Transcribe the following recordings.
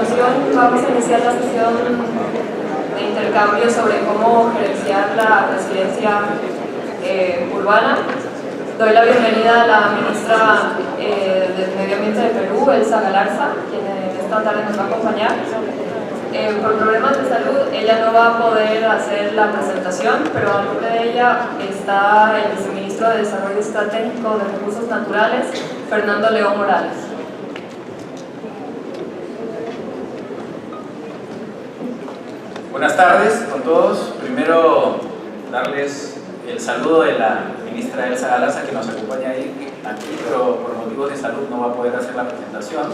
continuación vamos a iniciar la sesión de intercambio sobre cómo gerenciar la resiliencia urbana. Doy la bienvenida a la ministra del Medio Ambiente de Perú, Elsa Galarza, quien esta tarde nos va a acompañar. Por problemas de salud, ella no va a poder hacer la presentación, pero a nombre de ella está el viceministro de Desarrollo Estratégico de Recursos Naturales, Fernando León Morales. Buenas tardes con todos. Primero, darles el saludo de la ministra Elsa Galarza, que nos acompaña aquí, pero por motivos de salud no va a poder hacer la presentación.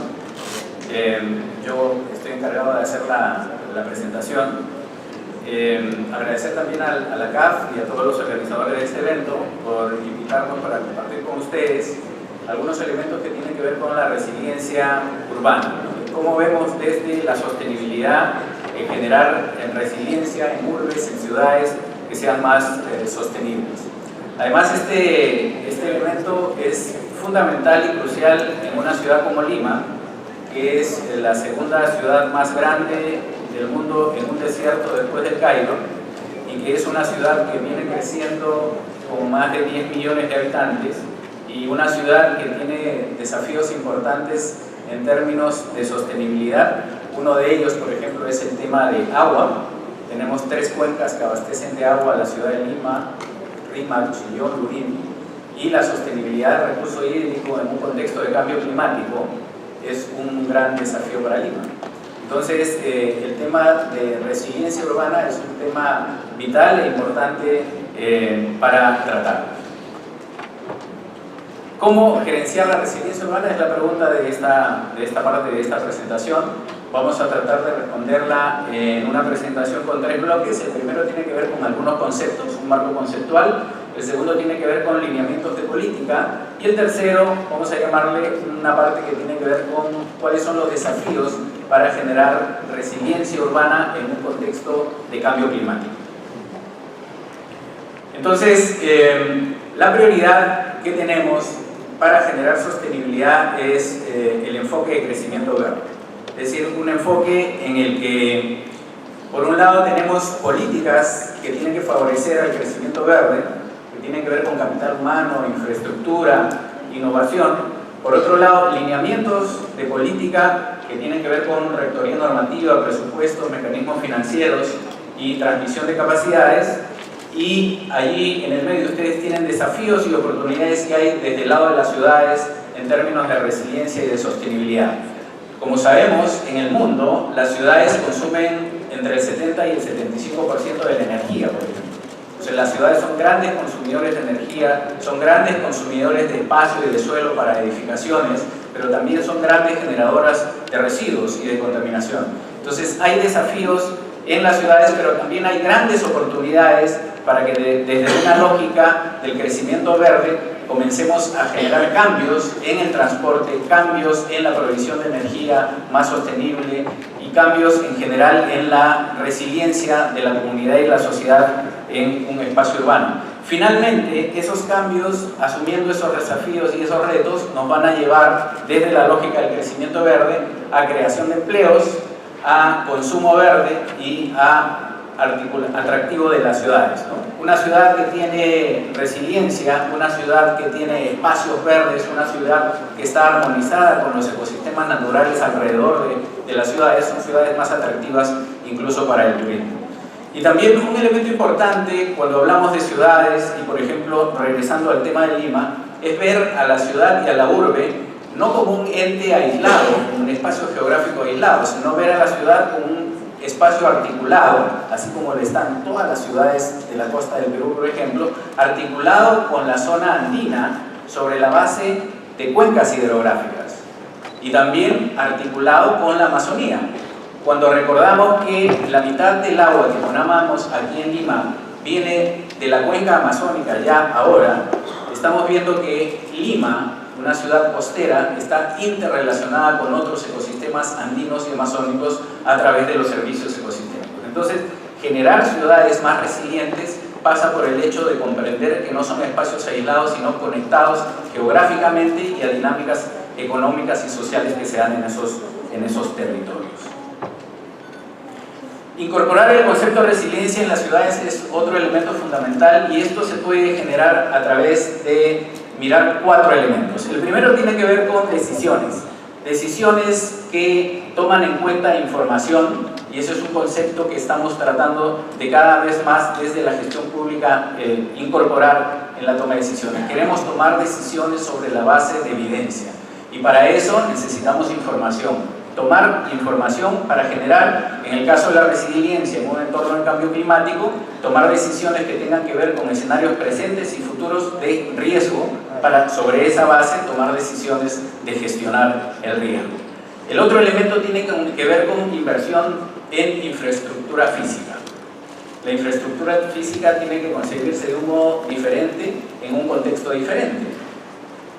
Yo estoy encargado de hacer la presentación. Agradecer también a la CAF y a todos los organizadores de este evento por invitarnos para compartir con ustedes algunos elementos que tienen que ver con la resiliencia urbana, ¿no? Cómo vemos desde la sostenibilidad en generar resiliencia en urbes, en ciudades que sean más sostenibles. Además, este elemento es fundamental y crucial en una ciudad como Lima, que es la segunda ciudad más grande del mundo en un desierto después del Cairo, y que es una ciudad que viene creciendo con más de 10 millones de habitantes, y una ciudad que tiene desafíos importantes en términos de sostenibilidad. Uno de ellos, por ejemplo, es el tema de agua. Tenemos 3 cuencas que abastecen de agua a la ciudad de Lima: Rímac, Chillón, Lurín, y la sostenibilidad del recurso hídrico en un contexto de cambio climático es un gran desafío para Lima. Entonces, el tema de resiliencia urbana es un tema vital e importante para tratar. ¿Cómo gerenciar la resiliencia urbana? Es la pregunta de esta parte de esta presentación. Vamos a tratar de responderla en una presentación con 3 bloques. El primero tiene que ver con algunos conceptos, un marco conceptual. El segundo tiene que ver con lineamientos de política. Y el tercero, vamos a llamarle una parte que tiene que ver con cuáles son los desafíos para generar resiliencia urbana en un contexto de cambio climático. Entonces, la prioridad que tenemos para generar sostenibilidad es el enfoque de crecimiento verde. Es decir, un enfoque en el que, por un lado, tenemos políticas que tienen que favorecer el crecimiento verde, que tienen que ver con capital humano, infraestructura, innovación. Por otro lado, lineamientos de política que tienen que ver con rectoría normativa, presupuestos, mecanismos financieros y transmisión de capacidades. Y allí en el medio ustedes tienen desafíos y oportunidades que hay desde el lado de las ciudades en términos de resiliencia y de sostenibilidad. Como sabemos, en el mundo las ciudades consumen entre el 70 y el 75% de la energía, por ejemplo. O sea, las ciudades son grandes consumidores de energía, son grandes consumidores de espacio y de suelo para edificaciones, pero también son grandes generadoras de residuos y de contaminación. Entonces hay desafíos en las ciudades, pero también hay grandes oportunidades para que desde una lógica del crecimiento verde comencemos a generar cambios en el transporte, cambios en la provisión de energía más sostenible y cambios en general en la resiliencia de la comunidad y la sociedad en un espacio urbano. Finalmente, esos cambios, asumiendo esos desafíos y esos retos, nos van a llevar desde la lógica del crecimiento verde a creación de empleos, a consumo verde y a atractivo de las ciudades, ¿no? Una ciudad que tiene resiliencia, una ciudad que tiene espacios verdes, una ciudad que está armonizada con los ecosistemas naturales alrededor de las ciudades, son ciudades más atractivas incluso para el turismo. Y también un elemento importante cuando hablamos de ciudades, y por ejemplo, regresando al tema de Lima, es ver a la ciudad y a la urbe no como un ente aislado, como un espacio geográfico aislado, sino ver a la ciudad como un espacio articulado, así como lo están todas las ciudades de la costa del Perú, por ejemplo, articulado con la zona andina sobre la base de cuencas hidrográficas y también articulado con la Amazonía. Cuando recordamos que la mitad del agua que tomamos aquí en Lima viene de la cuenca amazónica ya ahora, estamos viendo que Lima, una ciudad costera, está interrelacionada con otros ecosistemas andinos y amazónicos a través de los servicios ecosistémicos. Entonces, generar ciudades más resilientes pasa por el hecho de comprender que no son espacios aislados, sino conectados geográficamente y a dinámicas económicas y sociales que se dan en esos territorios. Incorporar el concepto de resiliencia en las ciudades es otro elemento fundamental, y esto se puede generar a través de mirar 4 elementos. El primero tiene que ver con decisiones que toman en cuenta información, y eso es un concepto que estamos tratando de cada vez más desde la gestión pública incorporar en la toma de decisiones. Queremos tomar decisiones sobre la base de evidencia, y para eso necesitamos información. Tomar información para generar, en el caso de la resiliencia en un entorno de cambio climático, tomar decisiones que tengan que ver con escenarios presentes y futuros de riesgo, para sobre esa base tomar decisiones de gestionar el riesgo. El otro elemento tiene que ver con inversión en infraestructura física. La infraestructura física tiene que conseguirse de un modo diferente en un contexto diferente.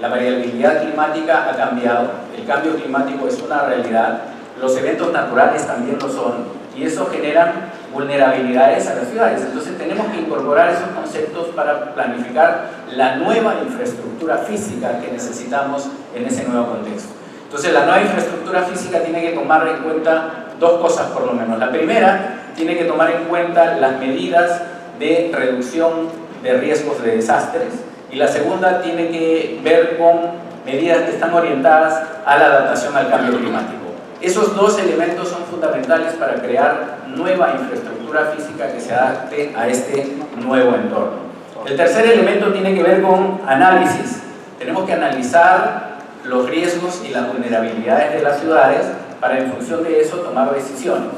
La variabilidad climática ha cambiado, el cambio climático es una realidad, los eventos naturales también lo son, y eso genera vulnerabilidades a las ciudades. Entonces tenemos que incorporar esos conceptos para planificar la nueva infraestructura física que necesitamos en ese nuevo contexto. Entonces la nueva infraestructura física tiene que tomar en cuenta 2 cosas por lo menos. La primera, tiene que tomar en cuenta las medidas de reducción de riesgos de desastres, y la segunda tiene que ver con medidas que están orientadas a la adaptación al cambio climático. Esos 2 elementos son fundamentales para crear nueva infraestructura física que se adapte a este nuevo entorno. El tercer elemento tiene que ver con análisis. Tenemos que analizar los riesgos y las vulnerabilidades de las ciudades para, en función de eso, tomar decisiones.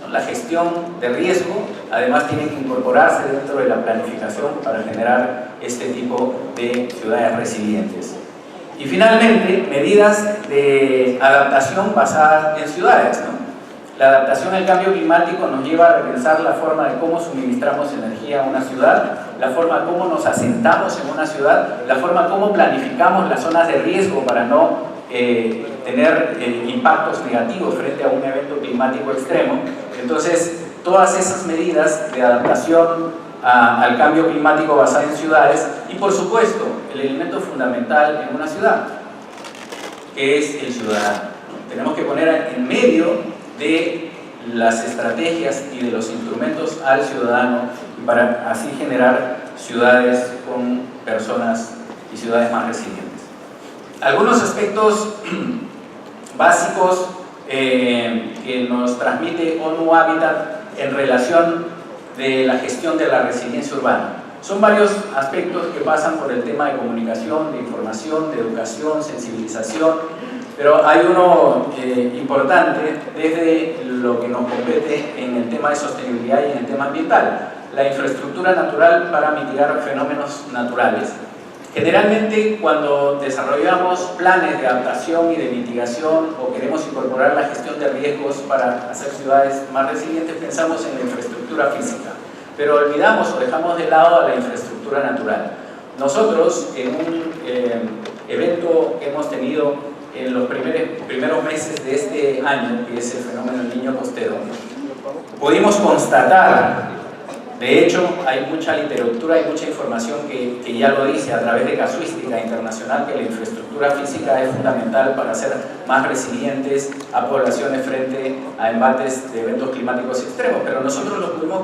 La gestión de riesgo además tiene que incorporarse dentro de la planificación para generar este tipo de ciudades resilientes. Y finalmente, medidas de adaptación basadas en ciudades, ¿no? La adaptación al cambio climático nos lleva a repensar la forma de cómo suministramos energía a una ciudad, la forma como nos asentamos en una ciudad, la forma como planificamos las zonas de riesgo para no tener impactos negativos frente a un evento climático extremo. Entonces, todas esas medidas de adaptación al cambio climático basado en ciudades, y por supuesto, el elemento fundamental en una ciudad, que es el ciudadano. Tenemos que poner en medio de las estrategias y de los instrumentos al ciudadano, para así generar ciudades con personas y ciudades más resilientes. Algunos aspectos básicos que nos transmite ONU Habitat en relación de la gestión de la resiliencia urbana. Son varios aspectos que pasan por el tema de comunicación, de información, de educación, sensibilización, pero hay uno importante desde lo que nos compete en el tema de sostenibilidad y en el tema ambiental: la infraestructura natural para mitigar fenómenos naturales. Generalmente, cuando desarrollamos planes de adaptación y de mitigación, o queremos incorporar la gestión de riesgos para hacer ciudades más resilientes, pensamos en la infraestructura física, pero olvidamos o dejamos de lado a la infraestructura natural. Nosotros, en un evento que hemos tenido en los primeros meses de este año, que es el fenómeno del Niño Costero, pudimos constatar, de hecho hay mucha literatura y mucha información que ya lo dice a través de casuística internacional, que la infraestructura física es fundamental para hacer más resilientes a poblaciones frente a embates de eventos climáticos extremos, pero nosotros lo pudimos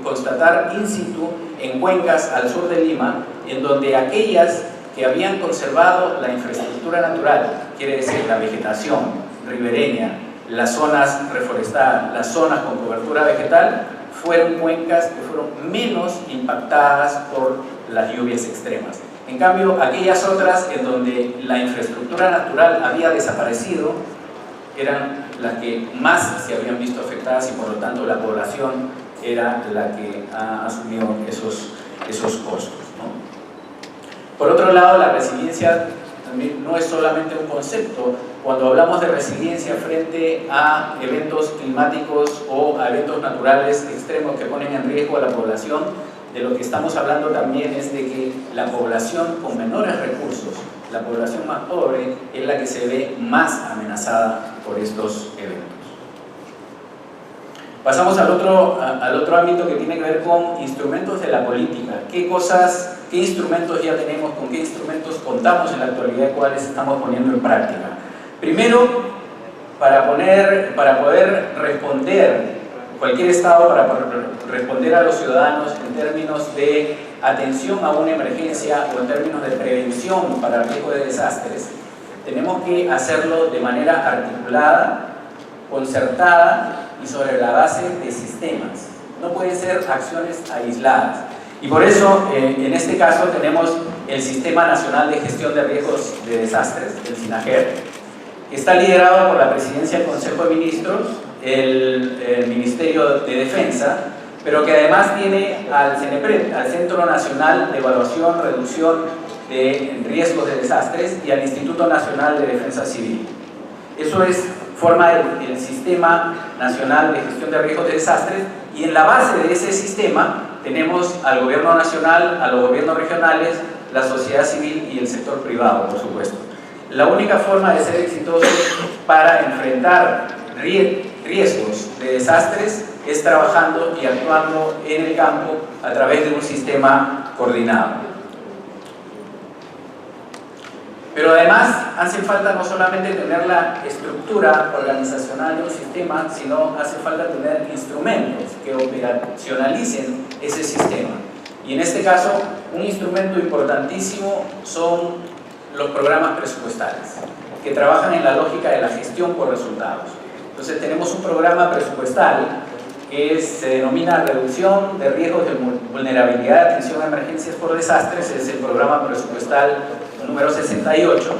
constatar in situ en cuencas al sur de Lima, en donde aquellas que habían conservado la infraestructura natural, quiere decir la vegetación ribereña, las zonas reforestadas, las zonas con cobertura vegetal, fueron cuencas que fueron menos impactadas por las lluvias extremas. En cambio, aquellas otras en donde la infraestructura natural había desaparecido eran las que más se habían visto afectadas, y por lo tanto la población era la que ha asumido esos costos, ¿no? Por otro lado, la resiliencia también no es solamente un concepto. Cuando hablamos de resiliencia frente a eventos climáticos o a eventos naturales extremos que ponen en riesgo a la población, de lo que estamos hablando también es de que la población con menores recursos, la población más pobre, es la que se ve más amenazada por estos eventos. Pasamos al otro ámbito, que tiene que ver con instrumentos de la política. ¿Qué instrumentos ya tenemos, con qué instrumentos contamos en la actualidad y cuáles estamos poniendo en práctica? Primero, para poder responder cualquier Estado para responder a los ciudadanos en términos de atención a una emergencia o en términos de prevención para el riesgo de desastres, tenemos que hacerlo de manera articulada, concertada y sobre la base de sistemas. No pueden ser acciones aisladas. Y por eso, en este caso, tenemos el Sistema Nacional de Gestión de Riesgos de Desastres, el SINAGER, que está liderado por la Presidencia del Consejo de Ministros, el Ministerio de Defensa, pero que además tiene al CNEPRED, al Centro Nacional de Evaluación, Reducción de Riesgos de Desastres, y al Instituto Nacional de Defensa Civil. Eso forma el Sistema Nacional de Gestión de Riesgos de Desastres, y en la base de ese sistema tenemos al gobierno nacional, a los gobiernos regionales, la sociedad civil y el sector privado, por supuesto. La única forma de ser exitoso para enfrentar riesgos de desastres es trabajando y actuando en el campo a través de un sistema coordinado. Pero además hace falta no solamente tener la estructura organizacional de un sistema, sino hace falta tener instrumentos que operacionalicen ese sistema. Y en este caso, un instrumento importantísimo son los programas presupuestales, que trabajan en la lógica de la gestión por resultados. Entonces tenemos un programa presupuestal que se denomina Reducción de Riesgos de Vulnerabilidad de Atención a Emergencias por Desastres, es el programa presupuestal número 68,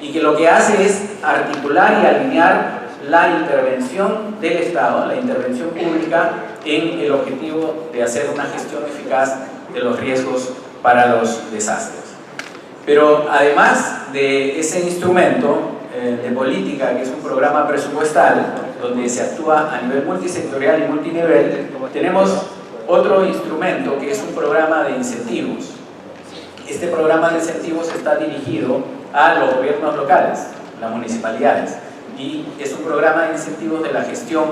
y que lo que hace es articular y alinear la intervención del Estado, la intervención pública, en el objetivo de hacer una gestión eficaz de los riesgos para los desastres. Pero además de ese instrumento de política, que es un programa presupuestal, donde se actúa a nivel multisectorial y multinivel, tenemos otro instrumento que es un programa de incentivos. Este programa de incentivos está dirigido a los gobiernos locales, las municipalidades, y es un programa de incentivos de la gestión,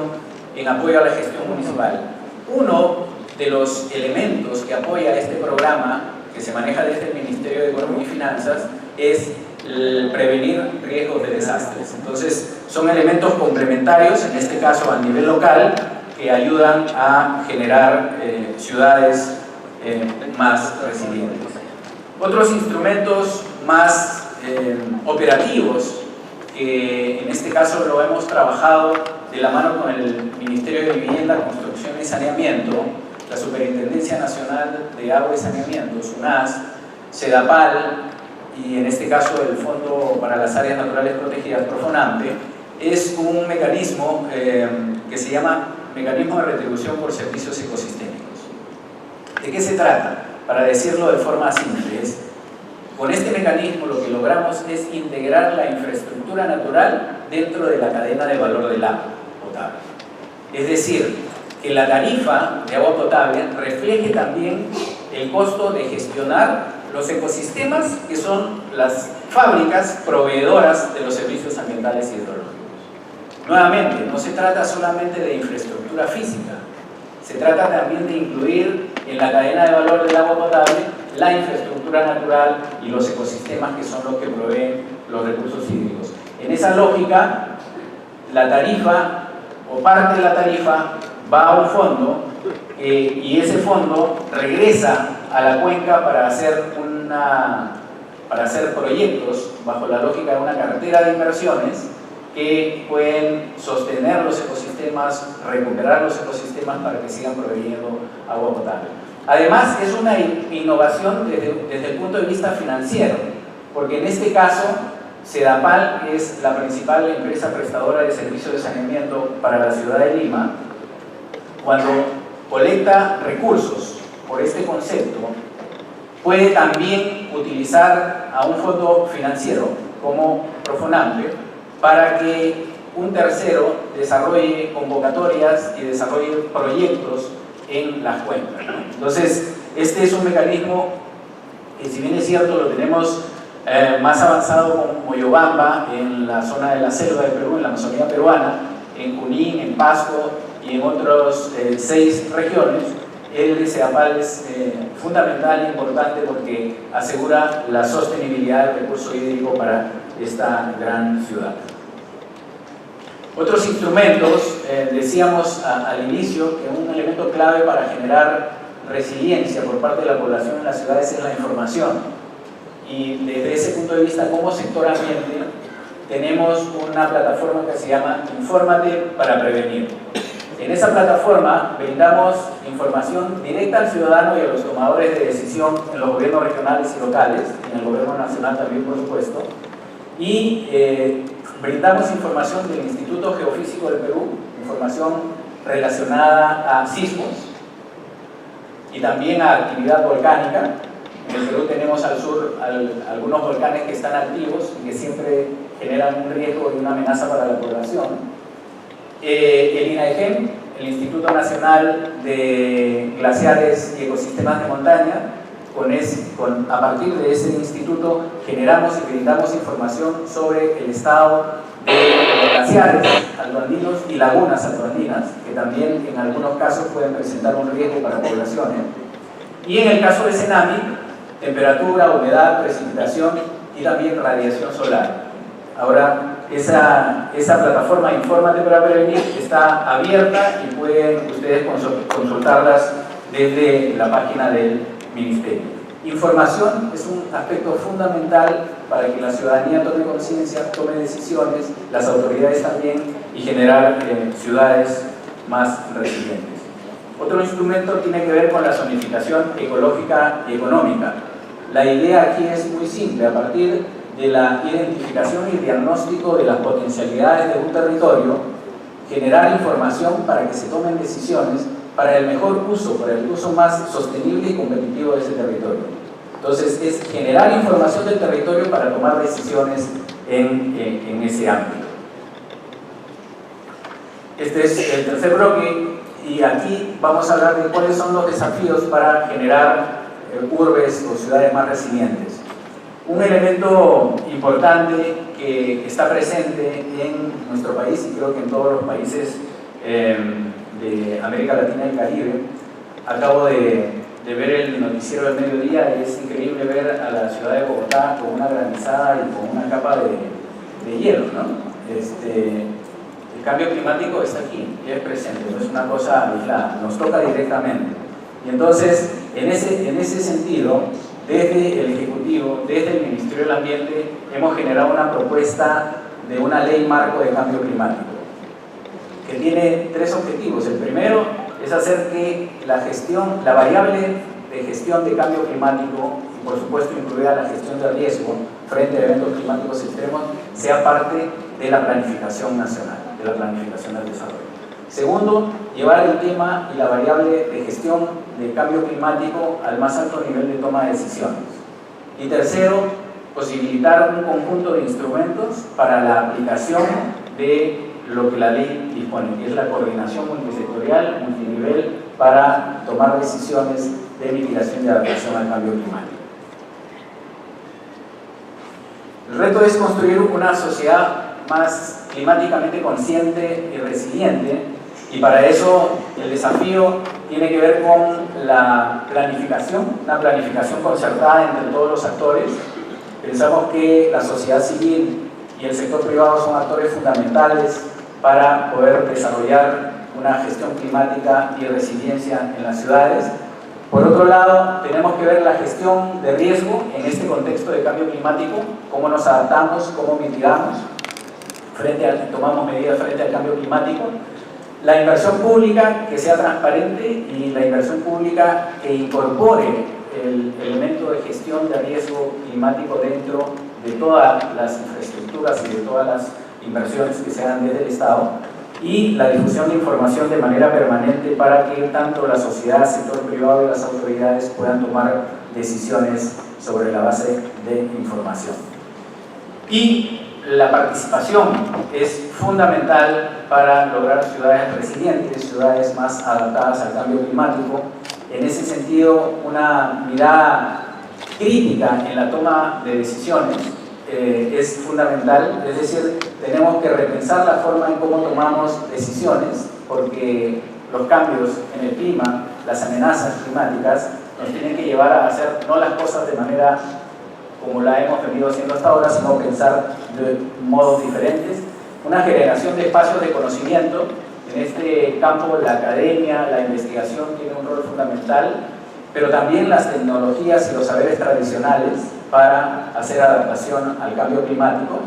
en apoyo a la gestión municipal. Uno de los elementos que apoya este programa, que se maneja desde el Ministerio de Economía y Finanzas, es el prevenir riesgos de desastres. Entonces, son elementos complementarios, en este caso a nivel local, que ayudan a generar ciudades más resilientes. Otros instrumentos más operativos, que en este caso lo hemos trabajado de la mano con el Ministerio de Vivienda, Construcción y Saneamiento, la Superintendencia Nacional de Agua y Saneamiento, SUNAS, SEDAPAL, y en este caso el Fondo para las Áreas Naturales Protegidas, PROFONAMPE, es un mecanismo que se llama Mecanismo de Retribución por Servicios Ecosistémicos. ¿De qué se trata? Para decirlo de forma simple, con este mecanismo lo que logramos es integrar la infraestructura natural dentro de la cadena de valor del agua potable. Es decir, que la tarifa de agua potable refleje también el costo de gestionar los ecosistemas, que son las fábricas proveedoras de los servicios ambientales y hidrológicos. Nuevamente, no se trata solamente de infraestructura física, se trata también de incluir en la cadena de valor del agua potable la infraestructura natural y los ecosistemas, que son los que proveen los recursos hídricos. En esa lógica, la tarifa o parte de la tarifa va a un fondo y ese fondo regresa a la cuenca para hacer proyectos bajo la lógica de una cartera de inversiones que pueden sostener los ecosistemas, recuperar los ecosistemas para que sigan proveyendo agua potable. Además, es una innovación desde el punto de vista financiero, porque en este caso, SEDAPAL es la principal empresa prestadora de servicios de saneamiento para la ciudad de Lima. Cuando colecta recursos por este concepto, puede también utilizar a un fondo financiero como PROFONAMPE para que un tercero desarrolle convocatorias y desarrolle proyectos en las cuencas. Entonces, este es un mecanismo que, si bien es cierto, lo tenemos más avanzado con Moyobamba, en la zona de la selva de Perú, en la Amazonía peruana, en Junín, en Pasco y en otras 6 regiones. El de SEDAPAL es fundamental e importante porque asegura la sostenibilidad del recurso hídrico para esta gran ciudad. Otros instrumentos decíamos al inicio que un elemento clave para generar resiliencia por parte de la población en las ciudades es la información. Y desde ese punto de vista, como sector ambiente, tenemos una plataforma que se llama Infórmate para Prevenir. En esa plataforma brindamos información directa al ciudadano y a los tomadores de decisión en los gobiernos regionales y locales, y en el gobierno nacional también, por supuesto, y brindamos información del Instituto Geofísico del Perú, información relacionada a sismos y también a actividad volcánica. En el Perú tenemos al sur algunos volcanes que están activos y que siempre generan un riesgo y una amenaza para la población. El INAEGEM, el Instituto Nacional de Glaciares y Ecosistemas de Montaña, a partir de ese instituto generamos y brindamos información sobre el estado de los glaciares altoandinos y lagunas altoandinas, que también en algunos casos pueden presentar un riesgo para poblaciones. Y en el caso de Cenami, temperatura, humedad, precipitación y también radiación solar. Ahora, esa plataforma Infórmate para Prevenir está abierta y pueden ustedes consultarlas desde la página del Ministerio. Información es un aspecto fundamental para que la ciudadanía tome conciencia, tome decisiones, las autoridades también, y generar ciudades más resilientes. Otro instrumento tiene que ver con la zonificación ecológica y económica. La idea aquí es muy simple: a partir de la identificación y diagnóstico de las potencialidades de un territorio, generar información para que se tomen decisiones para el mejor uso, para el uso más sostenible y competitivo de ese territorio. Entonces, es generar información del territorio para tomar decisiones en ese ámbito. Este es el tercer bloque, y aquí vamos a hablar de cuáles son los desafíos para generar urbes o ciudades más resilientes. Un elemento importante que está presente en nuestro país, y creo que en todos los países de América Latina y Caribe, acabo de ver el noticiero del mediodía y es increíble ver a la ciudad de Bogotá con una granizada y con una capa de hielo, ¿no? El cambio climático está aquí, es presente, no es una cosa aislada, nos toca directamente. Y entonces, en ese sentido, desde el Ejecutivo, desde el Ministerio del Ambiente, hemos generado una propuesta de una ley marco de cambio climático, que tiene tres objetivos. El primero es hacer que la variable de gestión de cambio climático, y por supuesto incluida la gestión de riesgo frente a eventos climáticos extremos, sea parte de la planificación nacional, de la planificación del desarrollo. Segundo, llevar el tema y la variable de gestión del cambio climático al más alto nivel de toma de decisiones. Y tercero, posibilitar un conjunto de instrumentos para la aplicación de lo que la ley dispone, que es la coordinación multisectorial, multinivel, para tomar decisiones de mitigación y adaptación al cambio climático. El reto es construir una sociedad más climáticamente consciente y resiliente, y para eso el desafío tiene que ver con la planificación, una planificación concertada entre todos los actores. Pensamos que la sociedad civil y el sector privado son actores fundamentales para poder desarrollar una gestión climática y resiliencia en las ciudades. Por otro lado, tenemos que ver la gestión de riesgo en este contexto de cambio climático, cómo nos adaptamos, cómo mitigamos, tomamos medidas frente al cambio climático. La inversión pública que sea transparente y la inversión pública que incorpore el elemento de gestión de riesgo climático dentro de todas las infraestructuras y de todas las inversiones que se hagan desde el Estado, y la difusión de información de manera permanente para que tanto la sociedad, el sector privado y las autoridades puedan tomar decisiones sobre la base de información. Y la participación es fundamental para lograr ciudades resilientes, ciudades más adaptadas al cambio climático. En ese sentido, una mirada crítica en la toma de decisiones es fundamental, es decir, tenemos que repensar la forma en cómo tomamos decisiones, porque los cambios en el clima, las amenazas climáticas, nos tienen que llevar a hacer no las cosas de manera como la hemos venido haciendo hasta ahora, sino pensar de modos diferentes. Una generación de espacios de conocimiento, En este campo la academia, la investigación tiene un rol fundamental, pero también las tecnologías y los saberes tradicionales para hacer adaptación al cambio climático.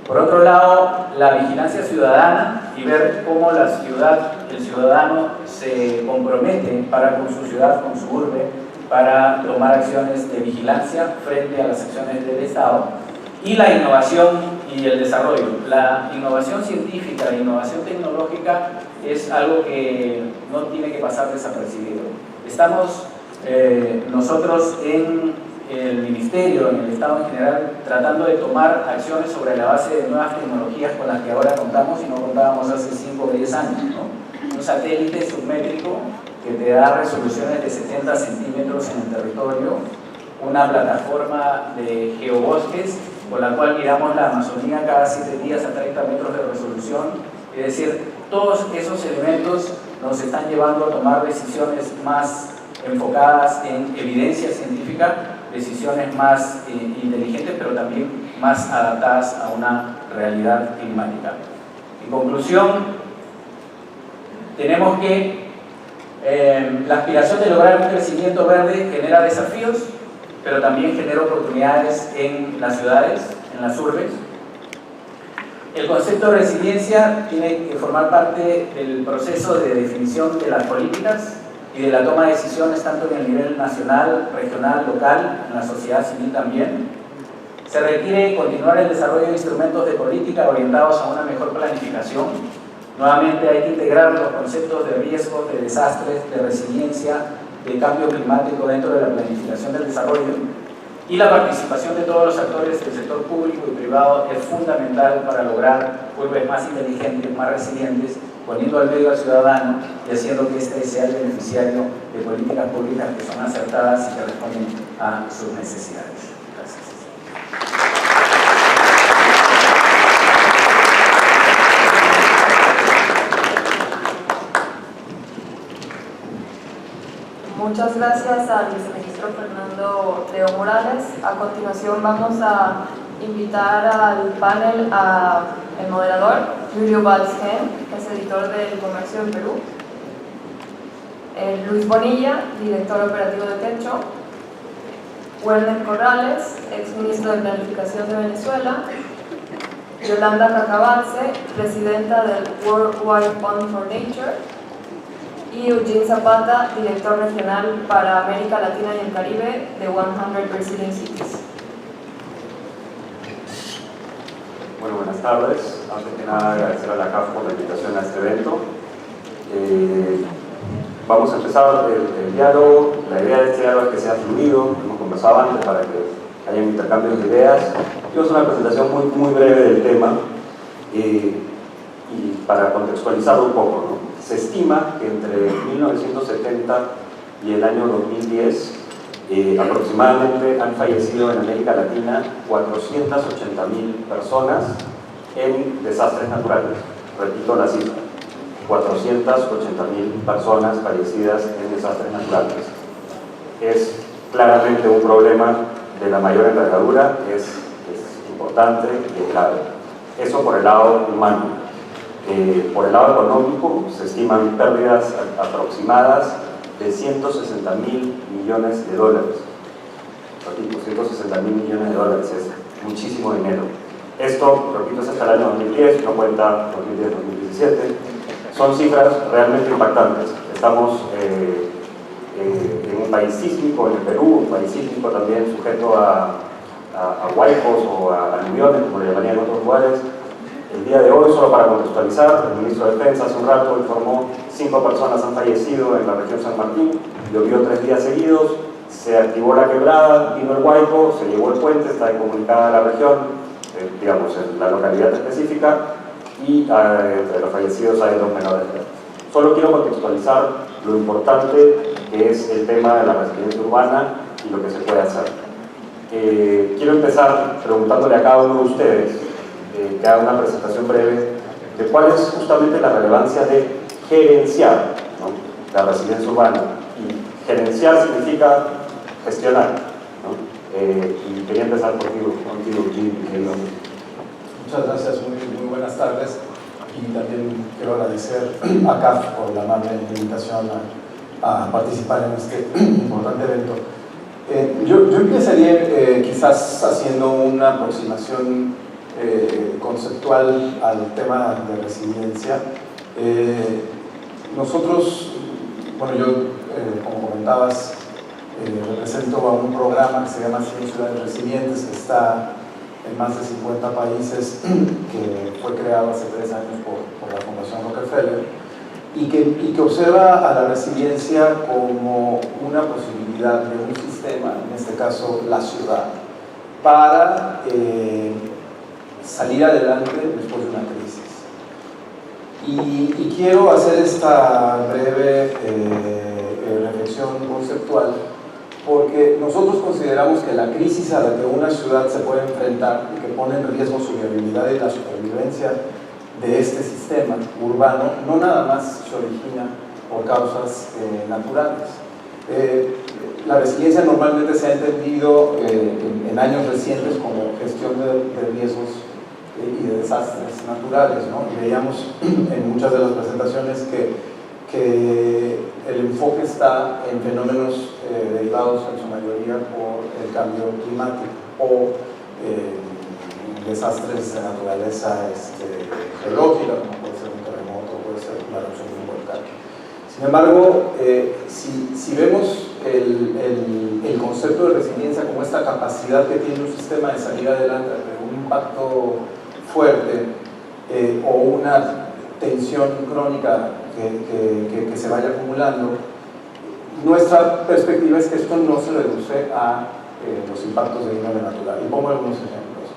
Por otro lado, la vigilancia ciudadana y ver cómo el ciudadano se compromete con su ciudad, con su urbe, para tomar acciones de vigilancia frente a las acciones del Estado. Y la innovación y el desarrollo. La innovación científica, la innovación tecnológica es algo que no tiene que pasar desapercibido. Estamos nosotros en el Ministerio, en el Estado en general, tratando de tomar acciones sobre la base de nuevas tecnologías con las que ahora contamos y no contábamos hace 5 o 10 años, ¿no? Un satélite submétrico que te da resoluciones de 70 centímetros en el territorio, una plataforma de geobosques con la cual miramos la Amazonía cada 7 días a 30 metros de resolución. Es decir, todos esos elementos nos están llevando a tomar decisiones más enfocadas en evidencia científica, decisiones más inteligentes, pero también más adaptadas a una realidad climática. En conclusión, tenemos que la aspiración de lograr un crecimiento verde genera desafíos, pero también genera oportunidades en las ciudades, en las urbes. El concepto de resiliencia tiene que formar parte del proceso de definición de las políticas y de la toma de decisiones tanto en el nivel nacional, regional, local, en la sociedad civil también. Se requiere continuar el desarrollo de instrumentos de política orientados a una mejor planificación. Nuevamente hay que integrar los conceptos de riesgos, de desastres, de resiliencia, de cambio climático dentro de la planificación del desarrollo. Y la participación de todos los actores del sector público y privado es fundamental para lograr urbes más inteligentes, más resilientes, poniendo al medio al ciudadano y haciendo que éste sea el beneficiario de políticas públicas que son acertadas y que responden a sus necesidades. Gracias. Muchas gracias al viceministro Fernando León Morales. A continuación vamos a invitar al panel al moderador, Julio Valls-Gen, que es editor del Comercio en Perú, Luis Bonilla, director operativo de Techo, Werner Corrales, exministro de Planificación de Venezuela, Yolanda Cacabalce, presidenta del World Wide Fund for Nature, y Eugene Zapata, director regional para América Latina y el Caribe de 100 Resilient Cities. Bueno, buenas tardes. Antes que nada, agradecer a la CAF por la invitación a este evento. Vamos a empezar el diálogo. La idea de este diálogo es que sea fluido, hemos conversado antes para que haya intercambios de ideas. Yo hacer una presentación muy breve del tema y para contextualizarlo un poco, ¿no? Se estima que entre 1970 y el año 2010 aproximadamente han fallecido en América Latina 480.000 personas en desastres naturales. Repito la cifra, 480.000 personas fallecidas en desastres naturales. Es claramente un problema de la mayor envergadura, es importante y es grave. Eso por el lado humano. Por el lado económico, se estiman pérdidas aproximadas de 160.000 millones de dólares. Repito, 160.000 millones de dólares es muchísimo dinero. Esto, repito, es hasta el año 2010, no cuenta 2010-2017. Son cifras realmente impactantes. Estamos en un país sísmico, en el Perú, un país sísmico también sujeto a huaicos o a aluviones, como le llamarían en otros lugares. El día de hoy, solo para contextualizar, el ministro de Defensa hace un rato informó 5 personas han fallecido en la región San Martín, llovió 3 días seguidos, se activó la quebrada, vino el huaico, se llevó el puente, está incomunicada la región, digamos, en la localidad específica, y entre los fallecidos hay 2 menores de edad. Solo quiero contextualizar lo importante que es el tema de la resiliencia urbana y lo que se puede hacer. Quiero empezar preguntándole a cada uno de ustedes que haga una presentación breve de cuál es justamente la relevancia de gerenciar, ¿no?, la resiliencia urbana. Y gerenciar significa gestionar, ¿no? Y quería empezar contigo, Jim. Muchas gracias, muy buenas tardes. y también quiero agradecer a CAF por la amable invitación a participar en este importante evento. Yo empezaría quizás haciendo una aproximación conceptual al tema de resiliencia. Nosotros, bueno, yo, como comentabas, represento a un programa que se llama 100 Ciudades Resilientes, que está en más de 50 países, que fue creado hace 3 años por la Fundación Rockefeller, y que observa a la resiliencia como una posibilidad de un sistema, en este caso la ciudad, para salir adelante después de una crisis. Y quiero hacer esta breve reflexión conceptual porque nosotros consideramos que la crisis a la que una ciudad se puede enfrentar y que pone en riesgo su viabilidad y la supervivencia de este sistema urbano no nada más se origina por causas naturales. La resiliencia normalmente se ha entendido en años recientes como gestión de riesgos y de desastres naturales, ¿no? Y veíamos en muchas de las presentaciones que el enfoque está en fenómenos derivados en su mayoría por el cambio climático o desastres de naturaleza geológica, como puede ser un terremoto, puede ser la erupción de un volcán. Sin embargo, si vemos el concepto de resiliencia como esta capacidad que tiene un sistema de salir adelante ante un impacto fuerte o una tensión crónica que se vaya acumulando, nuestra perspectiva es que esto no se reduce a los impactos de índole natural. Y pongo algunos ejemplos.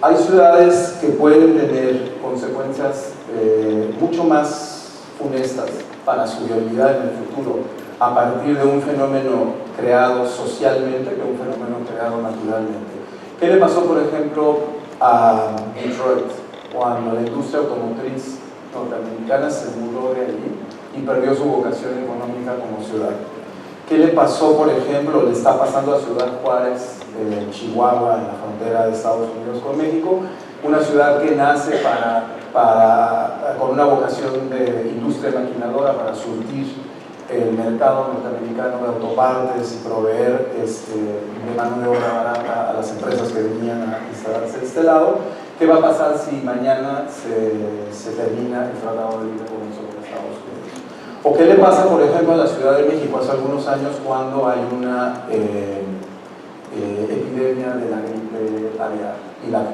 Hay ciudades que pueden tener consecuencias mucho más funestas para su viabilidad en el futuro a partir de un fenómeno creado socialmente que un fenómeno creado naturalmente. ¿Qué le pasó, por ejemplo, a Detroit, cuando la industria automotriz norteamericana se mudó de allí y perdió su vocación económica como ciudad? ¿Qué le pasó, por ejemplo, le está pasando a Ciudad Juárez, en Chihuahua, en la frontera de Estados Unidos con México? Una ciudad que nace con una vocación de industria maquinadora para surtir el mercado norteamericano de autopartes y proveer de mano de obra barata a las empresas que venían a instalarse de este lado. ¿Qué va a pasar si mañana se termina el Tratado de Libre Comercio con Estados Unidos? ¿O qué le pasa, por ejemplo, a la Ciudad de México hace algunos años cuando hay una epidemia de la gripe aviar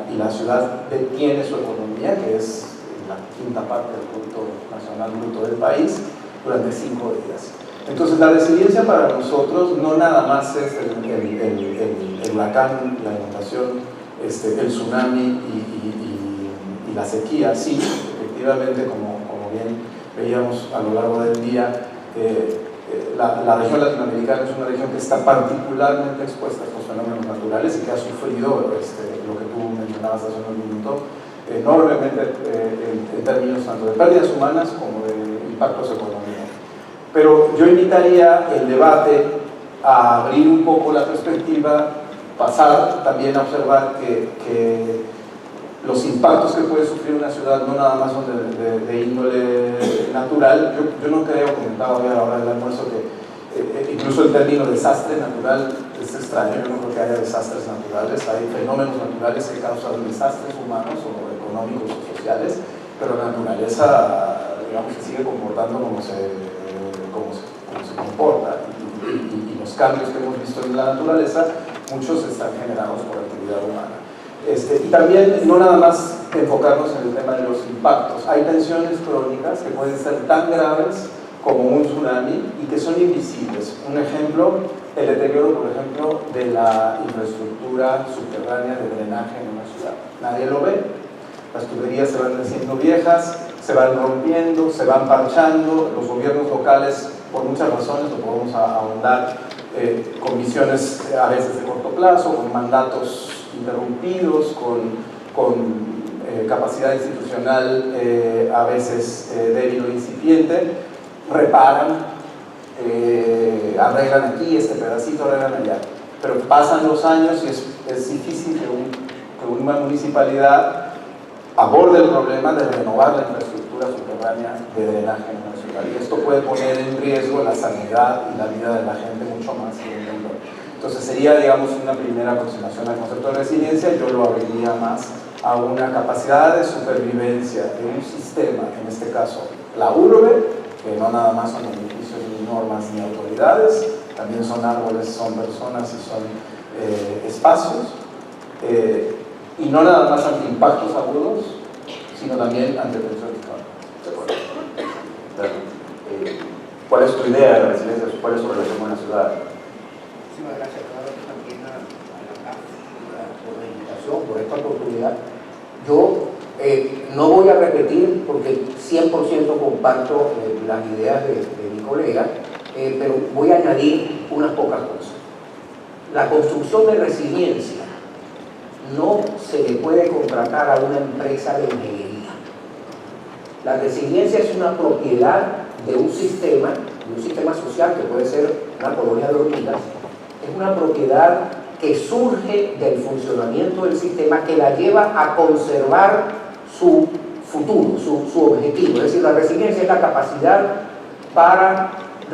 y la ciudad detiene su economía, que es la 5ª parte del Producto Nacional Bruto del país, durante 5 días? Entonces, la resiliencia para nosotros no nada más es el huracán, la inundación, el tsunami y la sequía. Sí, efectivamente, como bien veíamos a lo largo del día, la región latinoamericana es una región que está particularmente expuesta a estos fenómenos naturales y que ha sufrido lo que tú mencionabas hace unos minutos, enormemente en términos tanto de pérdidas humanas como de impactos económicos. Pero yo invitaría el debate a abrir un poco la perspectiva, pasar también a observar que los impactos que puede sufrir una ciudad no nada más son de índole natural. Yo no creo, comentaba hoy a la hora del almuerzo, que incluso el término desastre natural es extraño. Yo no creo que haya desastres naturales, hay fenómenos naturales que causan desastres humanos o económicos o sociales, pero la naturaleza, digamos, se sigue comportando como se comporta, y los cambios que hemos visto en la naturaleza, muchos están generados por actividad humana. Y también no nada más enfocarnos en el tema de los impactos. Hay tensiones crónicas que pueden ser tan graves como un tsunami y que son invisibles. Un ejemplo, el deterioro, por ejemplo, de la infraestructura subterránea de drenaje en una ciudad. Nadie lo ve. Las tuberías se van haciendo viejas, se van rompiendo, se van parchando. Los gobiernos locales, por muchas razones, lo podemos ahondar, con visiones a veces de corto plazo, con mandatos interrumpidos, con capacidad institucional a veces débil o incipiente, reparan, arreglan aquí, este pedacito, arreglan allá. Pero pasan los años y es difícil que una municipalidad aborda el problema de renovar la infraestructura subterránea de drenaje en la ciudad. Y esto puede poner en riesgo la sanidad y la vida de la gente mucho más que el mundo. Entonces sería, digamos, una primera aproximación al concepto de resiliencia. Yo lo abriría más a una capacidad de supervivencia de un sistema, en este caso la urbe, que no nada más son edificios ni normas ni autoridades, también son árboles, son personas y son espacios, y no nada más ante impactos agudos, sino también ante tensiones crónicas. ¿Cuál es tu idea de resiliencia? ¿Cuál es tu relación con la ciudad? Muchísimas gracias, claro, también a la por la invitación, por esta oportunidad. Yo no voy a repetir porque 100% comparto las ideas de mi colega, pero voy a añadir unas pocas cosas. La construcción de resiliencia no se le puede contratar a una empresa de ingeniería. La resiliencia es una propiedad de un sistema social que puede ser una colonia de hormigas. Es una propiedad que surge del funcionamiento del sistema, que la lleva a conservar su futuro, su objetivo. Es decir, la resiliencia es la capacidad para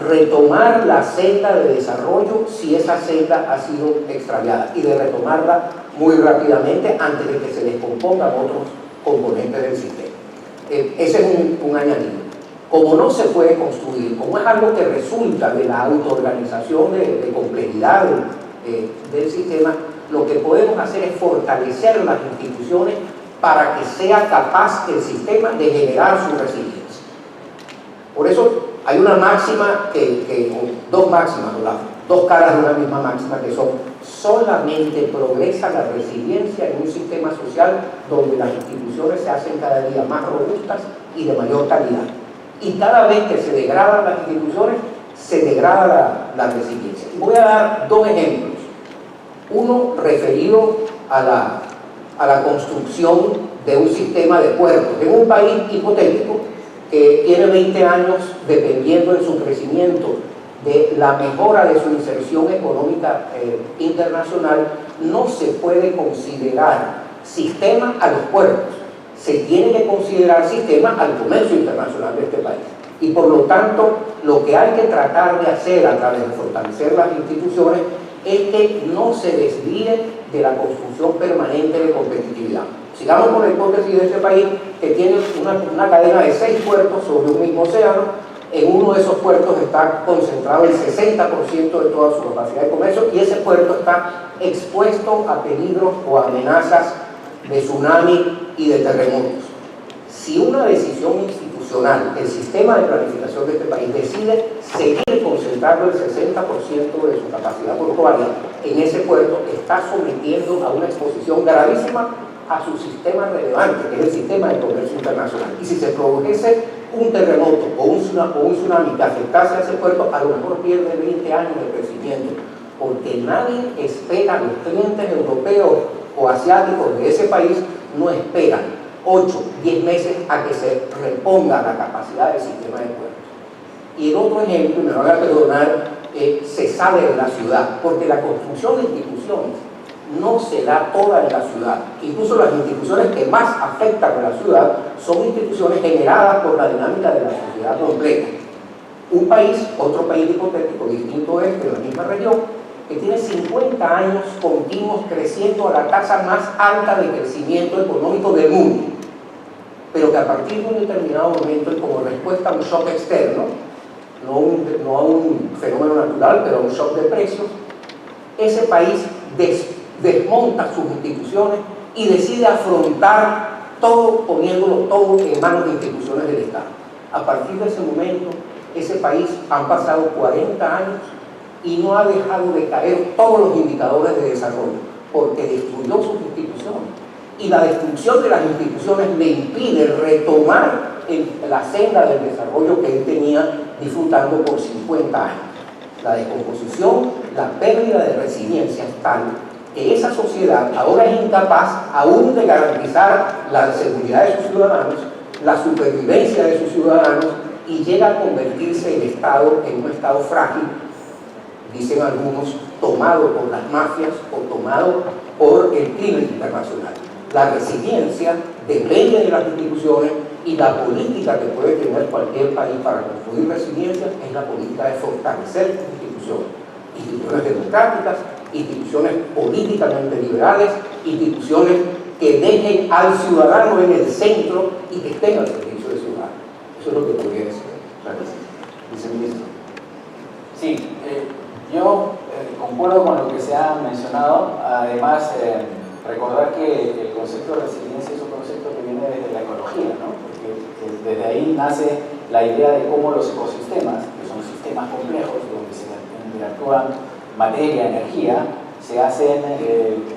retomar la senda de desarrollo si esa senda ha sido extraviada y de retomarla muy rápidamente antes de que se descompongan otros componentes del sistema. Ese es un añadido. Como no se puede construir, como es algo que resulta de la autoorganización de complejidad del sistema, lo que podemos hacer es fortalecer las instituciones para que sea capaz el sistema de generar su resiliencia. Por eso hay una máxima, dos máximas, dos caras de una misma máxima, que son: solamente progresa la resiliencia en un sistema social donde las instituciones se hacen cada día más robustas y de mayor calidad. Y cada vez que se degradan las instituciones, se degrada la resiliencia. Voy a dar dos ejemplos. Uno referido a la construcción de un sistema de puertos. En un país hipotético que tiene 20 años dependiendo en su crecimiento de la mejora de su inserción económica internacional, no se puede considerar sistema a los puertos. Se tiene que considerar sistema al comercio internacional de este país. Y por lo tanto, lo que hay que tratar de hacer a través de fortalecer las instituciones es que no se desvíe de la construcción permanente de competitividad. Sigamos con la hipótesis de este país, que tiene una cadena de 6 puertos sobre un mismo océano. En uno de esos puertos está concentrado el 60% de toda su capacidad de comercio, y ese puerto está expuesto a peligros o amenazas de tsunami y de terremotos. Si una decisión institucional, el sistema de planificación de este país, decide seguir concentrando el 60% de su capacidad portuaria en ese puerto, está sometiendo a una exposición gravísima a su sistema relevante, que es el sistema de comercio internacional. Y si se produjese un terremoto o un tsunami que afectase a ese puerto, a lo mejor pierde 20 años de crecimiento, porque nadie espera, los clientes europeos o asiáticos de ese país no esperan 8, 10 meses a que se reponga la capacidad del sistema de puertos. Y el otro ejemplo, y me van a perdonar, se sale de la ciudad, porque la construcción de instituciones no se da toda en la ciudad. Incluso las instituciones que más afectan a la ciudad son instituciones generadas por la dinámica de la sociedad completa. Un país, otro país hipotético, distinto de la misma región, que tiene 50 años continuos creciendo a la tasa más alta de crecimiento económico del mundo, pero que a partir de un determinado momento, y como respuesta a un shock externo, no a un fenómeno natural, pero a un shock de precios, ese país desmonta sus instituciones y decide afrontar todo, poniéndolo todo en manos de instituciones del Estado. A partir de ese momento, ese país han pasado 40 años y no ha dejado de caer todos los indicadores de desarrollo, porque destruyó sus instituciones. Y la destrucción de las instituciones le impide retomar la senda del desarrollo que él tenía disfrutando por 50 años. La descomposición, la pérdida de resiliencia es tal que esa sociedad ahora es incapaz aún de garantizar la seguridad de sus ciudadanos, la supervivencia de sus ciudadanos, y llega a convertirse el Estado en un Estado frágil, dicen algunos, tomado por las mafias o tomado por el crimen internacional. La resiliencia depende de las instituciones, y la política que puede tener cualquier país para construir resiliencia es la política de fortalecer instituciones democráticas, instituciones políticamente liberales, instituciones que dejen al ciudadano en el centro y que estén al servicio del ciudadano. Eso es lo que podría decir. Gracias. Viceministro. Sí, yo concuerdo con lo que se ha mencionado. Además, recordar que el concepto de resiliencia es un concepto que viene desde la ecología, ¿no? Porque desde ahí nace la idea de cómo los ecosistemas, que son sistemas complejos donde se interactúan materia, energía,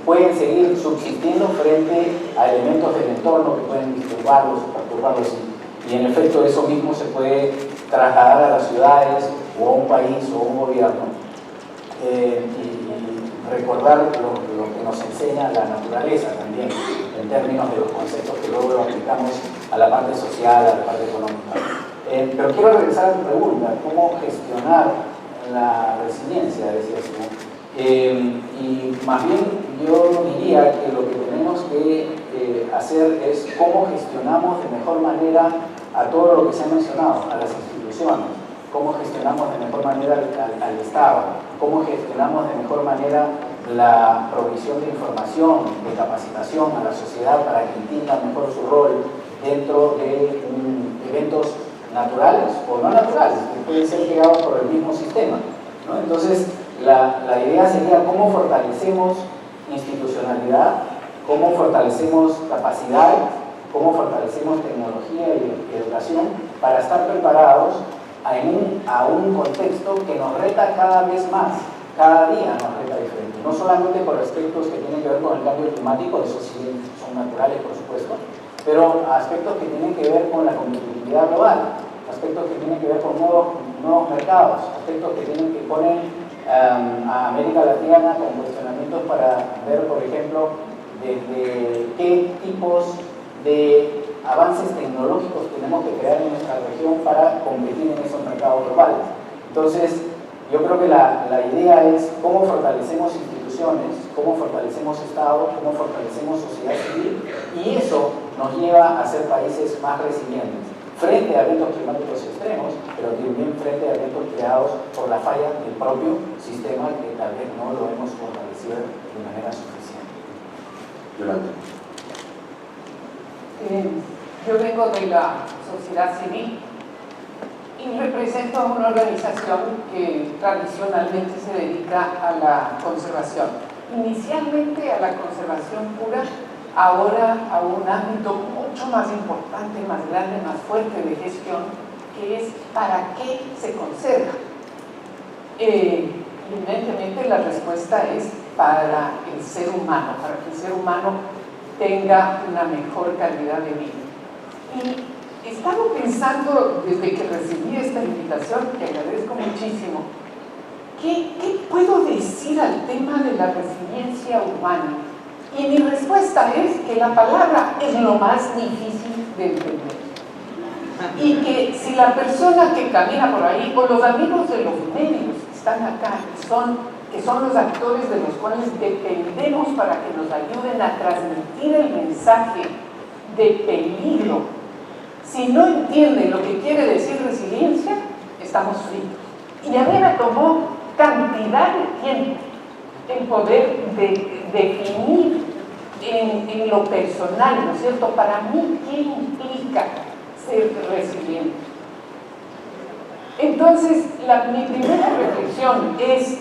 pueden seguir subsistiendo frente a elementos del entorno que pueden disturbarlos o perturbarlos, y en efecto eso mismo se puede trasladar a las ciudades o a un país o a un gobierno. Y recordar lo que nos enseña la naturaleza también, en términos de los conceptos que luego aplicamos a la parte social, a la parte económica. Pero quiero regresar a tu pregunta, ¿cómo gestionar la resiliencia? Decías tú. Y más bien yo diría que lo que tenemos que hacer es cómo gestionamos de mejor manera a todo lo que se ha mencionado, a las instituciones, cómo gestionamos de mejor manera al Estado, cómo gestionamos de mejor manera la provisión de información, de capacitación a la sociedad para que entienda mejor su rol dentro de eventos naturales o no naturales, que pueden ser creados por el mismo sistema, ¿no? Entonces, la idea sería cómo fortalecemos institucionalidad, cómo fortalecemos capacidad, cómo fortalecemos tecnología y educación para estar preparados a un contexto que nos reta cada vez más, cada día nos reta diferente, no solamente por aspectos que tienen que ver con el cambio climático, esos sí son naturales por supuesto, pero aspectos que tienen que ver con la competitividad global, aspectos que tienen que ver con nuevos mercados, aspectos que ponen a América Latina con cuestionamientos para ver, por ejemplo, desde qué tipos de avances tecnológicos tenemos que crear en nuestra región para competir en esos mercados globales. Entonces, yo creo que la idea es cómo fortalecemos instituciones, cómo fortalecemos Estado, cómo fortalecemos sociedad civil, y eso nos lleva a ser países más resilientes frente a eventos climáticos extremos, pero también frente a eventos creados por la falla del propio sistema que tal vez no lo hemos fortalecido de manera suficiente. Yolanda. Yo vengo de la sociedad civil y represento a una organización que tradicionalmente se dedica a la conservación. Inicialmente a la conservación pura, ahora a un ámbito mucho más importante, más grande, más fuerte de gestión, que es ¿para qué se conserva? Evidentemente la respuesta es para el ser humano, para que el ser humano tenga una mejor calidad de vida. Y he estado pensando desde que recibí esta invitación, que agradezco muchísimo, ¿qué puedo decir al tema de la resiliencia humana? Y mi respuesta es que la palabra es lo más difícil de entender. Y que si la persona que camina por ahí, o los amigos de los medios que están acá, que son los actores de los cuales dependemos para que nos ayuden a transmitir el mensaje de peligro, si no entienden lo que quiere decir resiliencia, estamos fritos. Y a mí me tomó cantidad de tiempo el poder definir en lo personal, ¿no es cierto? Para mí, ¿qué implica ser resiliente? Entonces, mi primera reflexión es,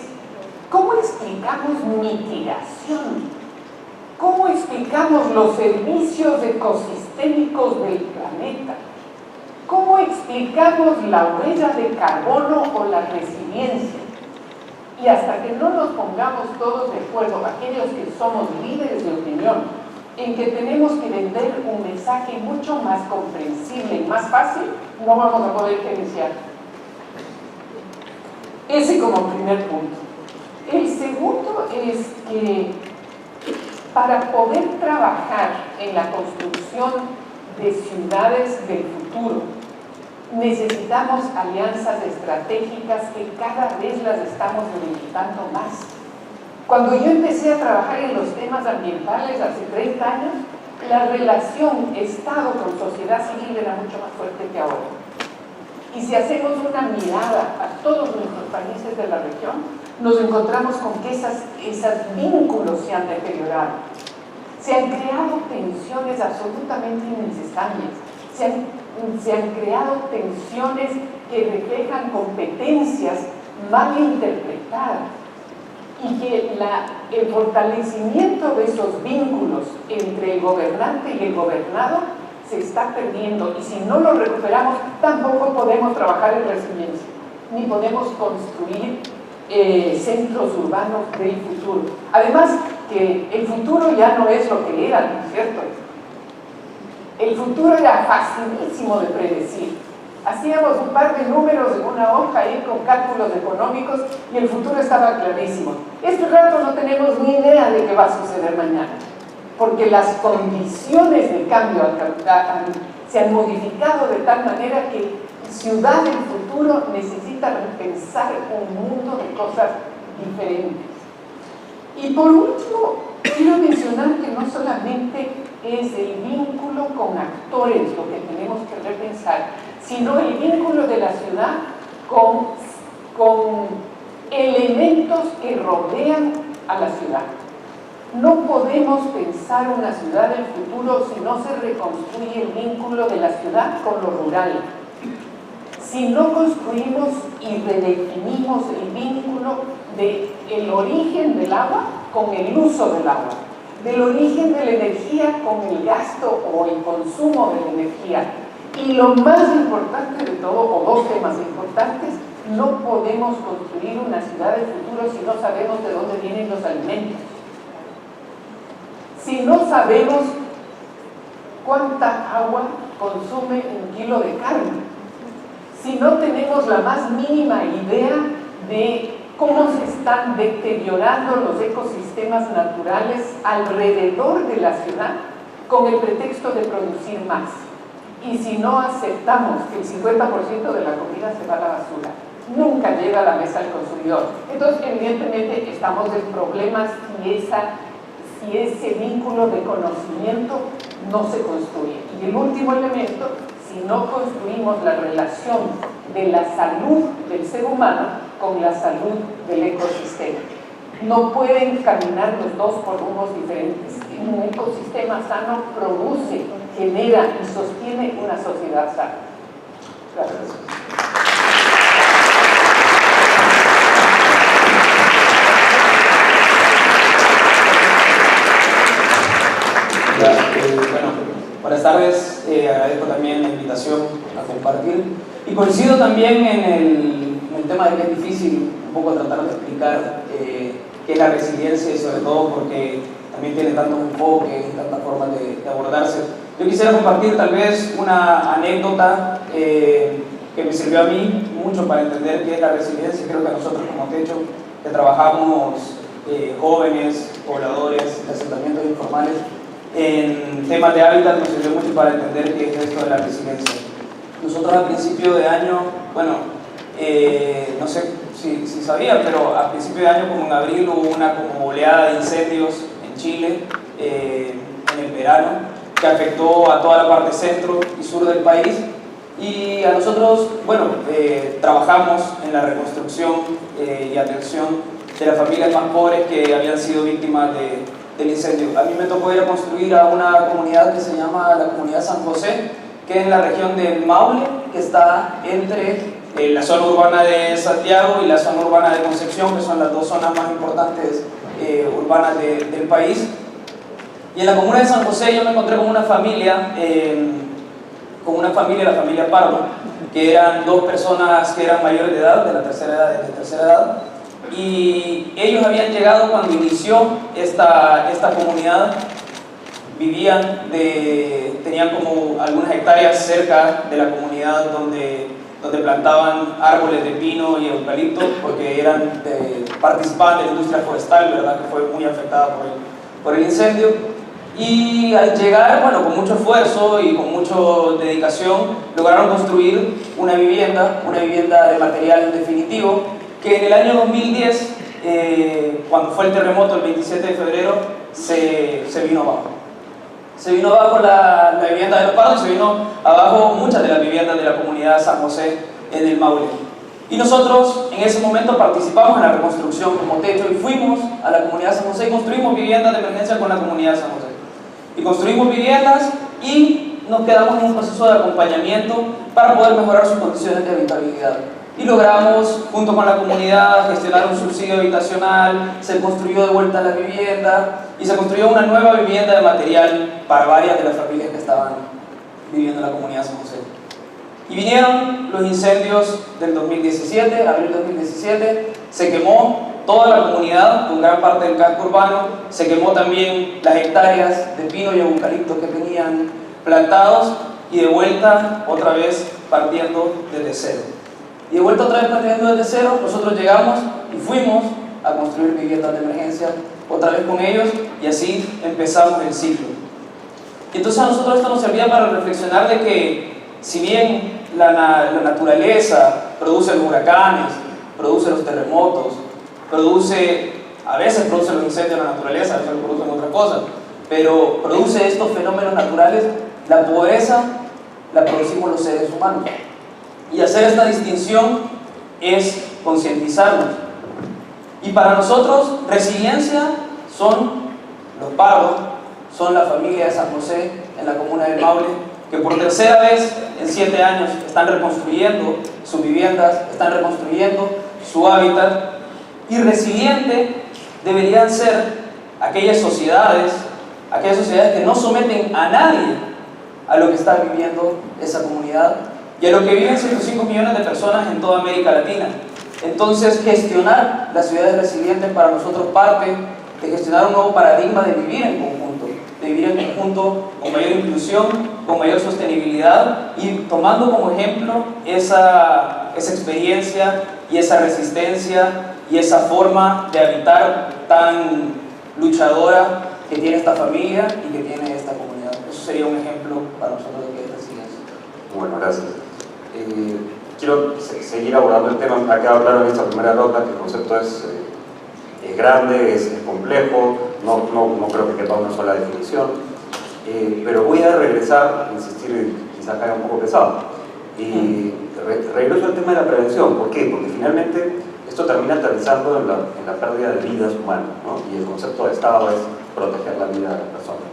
¿cómo explicamos mitigación? ¿Cómo explicamos los servicios ecosistémicos del planeta? ¿Cómo explicamos la huella de carbono o la resiliencia? Y hasta que no nos pongamos todos de acuerdo, aquellos que somos líderes de opinión, en que tenemos que vender un mensaje mucho más comprensible y más fácil, no vamos a poder gerenciar. Ese como primer punto. El segundo es que para poder trabajar en la construcción de ciudades del futuro, necesitamos alianzas estratégicas que cada vez las estamos necesitando más. Cuando yo empecé a trabajar en los temas ambientales hace 30 años, la relación Estado con sociedad civil era mucho más fuerte que ahora. Y si hacemos una mirada a todos nuestros países de la región, nos encontramos con que esos vínculos se han deteriorado. Se han creado tensiones absolutamente innecesarias. Se han creado tensiones que reflejan competencias mal interpretadas. Y que el fortalecimiento de esos vínculos entre el gobernante y el gobernado se está perdiendo, y si no lo recuperamos tampoco podemos trabajar en resiliencia, ni podemos construir centros urbanos del futuro. Además que el futuro ya no es lo que era, ¿no es cierto? El futuro era facilísimo de predecir. Hacíamos un par de números en una hoja ahí con cálculos económicos y el futuro estaba clarísimo. Este rato no tenemos ni idea de qué va a suceder mañana, porque las condiciones de cambio se han modificado de tal manera que ciudad del futuro necesita repensar un mundo de cosas diferentes. Y por último, quiero mencionar que no solamente es el vínculo con actores lo que tenemos que repensar, sino el vínculo de la ciudad con elementos que rodean a la ciudad. No podemos pensar una ciudad del futuro si no se reconstruye el vínculo de la ciudad con lo rural. Si no construimos y redefinimos el vínculo del origen del agua con el uso del agua, del origen de la energía con el gasto o el consumo de la energía. Y lo más importante de todo, o dos temas importantes, no podemos construir una ciudad del futuro si no sabemos de dónde vienen los alimentos. Si no sabemos cuánta agua consume un kilo de carne, si no tenemos la más mínima idea de cómo se están deteriorando los ecosistemas naturales alrededor de la ciudad con el pretexto de producir más. Y si no aceptamos que el 50% de la comida se va a la basura, nunca llega a la mesa del consumidor. Entonces, evidentemente, estamos en problemas si ese vínculo de conocimiento no se construye. Y el último elemento, si no construimos la relación de la salud del ser humano con la salud del ecosistema. No pueden caminar los dos por rumos diferentes. Un ecosistema sano produce, genera y sostiene una sociedad sana. Gracias. Bueno, buenas tardes, agradezco también la invitación a compartir y coincido también en el tema de que es difícil un poco tratar de explicar qué es la resiliencia y sobre todo porque también tiene tantos enfoques y tantas formas de abordarse. Yo quisiera compartir tal vez una anécdota que me sirvió a mí mucho para entender qué es la resiliencia. Creo que a nosotros como Techo, que trabajamos jóvenes, pobladores, de asentamientos informales, en temas de hábitat nos sirvió mucho para entender qué es esto de la resiliencia. Nosotros a principio de año, bueno, no sé si sabían, pero a principio de año, como en abril, hubo una como oleada de incendios en Chile, en el verano, que afectó a toda la parte centro y sur del país. Y a nosotros, bueno, trabajamos en la reconstrucción y atención de las familias más pobres que habían sido víctimas del incendio. A mí me tocó ir a construir a una comunidad que se llama la Comunidad San José, que es en la región del Maule, que está entre la zona urbana de Santiago y la zona urbana de Concepción, que son las dos zonas más importantes urbanas del país. Y en la comuna de San José yo me encontré con una familia, la familia Pardo, que eran dos personas que eran mayores de edad, de la tercera edad, y ellos habían llegado cuando inició esta comunidad. Tenían como algunas hectáreas cerca de la comunidad donde plantaban árboles de pino y eucalipto, porque participaban de la industria forestal, ¿verdad?, que fue muy afectada por el incendio. Y al llegar, bueno, con mucho esfuerzo y con mucha dedicación, lograron construir una vivienda de material definitivo, que en el año 2010, cuando fue el terremoto, el 27 de febrero, se vino abajo. se vino abajo la vivienda de los Pardos y se vino abajo muchas de las viviendas de la comunidad San José en el Maule. Y nosotros en ese momento participamos en la reconstrucción como techo y fuimos a la comunidad San José y construimos viviendas de emergencia con la comunidad San José. Y construimos viviendas y nos quedamos en un proceso de acompañamiento para poder mejorar sus condiciones de habitabilidad. Y logramos, junto con la comunidad, gestionar un subsidio habitacional, se construyó de vuelta la vivienda y se construyó una nueva vivienda de material para varias de las familias que estaban viviendo en la comunidad San José. Y vinieron los incendios del 2017, abril 2017, se quemó toda la comunidad, con gran parte del casco urbano, se quemó también las hectáreas de pino y eucalipto que tenían plantados y de vuelta otra vez partiendo desde cero. Y de vuelta otra vez partiendo desde cero, nosotros llegamos y fuimos a construir viviendas de emergencia otra vez con ellos y así empezamos el ciclo. Y entonces a nosotros esto nos servía para reflexionar de que si bien la naturaleza produce los huracanes, produce los terremotos, a veces produce los incendios de la naturaleza, a veces producen otras cosas, pero produce estos fenómenos naturales, la pobreza la producimos los seres humanos. Y hacer esta distinción es concientizarnos. Y para nosotros, resiliencia son los Pardos, son la familia de San José en la comuna del Maule, que por tercera vez en 7 años están reconstruyendo sus viviendas, están reconstruyendo su hábitat. Y resiliente deberían ser aquellas sociedades que no someten a nadie a lo que está viviendo esa comunidad y a lo que viven 105 millones de personas en toda América Latina. Entonces, gestionar las ciudades resilientes para nosotros parte de gestionar un nuevo paradigma de vivir en conjunto, con mayor inclusión, con mayor sostenibilidad y tomando como ejemplo esa experiencia y esa resistencia y esa forma de habitar tan luchadora que tiene esta familia y que tiene esta comunidad. Eso sería un ejemplo para nosotros de qué es resiliencia. Bueno, gracias. Quiero seguir abordando el tema. Ha quedado claro en esta primera nota que el concepto es grande, es complejo, no creo que quepa una sola definición, pero voy a regresar, insistir, quizás caiga un poco pesado, y regreso al tema de la prevención. ¿Por qué? Porque finalmente esto termina aterrizando en la pérdida de vidas humanas, ¿no? Y el concepto de Estado es proteger la vida de las personas.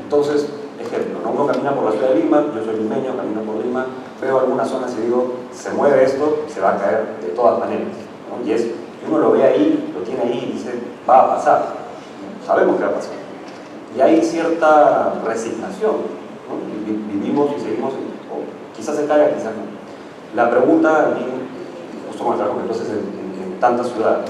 Entonces, ejemplo, ¿no? Uno camina por la ciudad de Lima, yo soy limeño, camino por Lima, veo algunas zonas y digo, se mueve esto, se va a caer de todas maneras, ¿no? Y uno lo ve ahí, lo tiene ahí y dice, va a pasar, sabemos que va a pasar. Y hay cierta resignación, ¿no? Vivimos y seguimos, o quizás se caiga, quizás no. La pregunta, justo como trabajo entonces en tantas ciudades,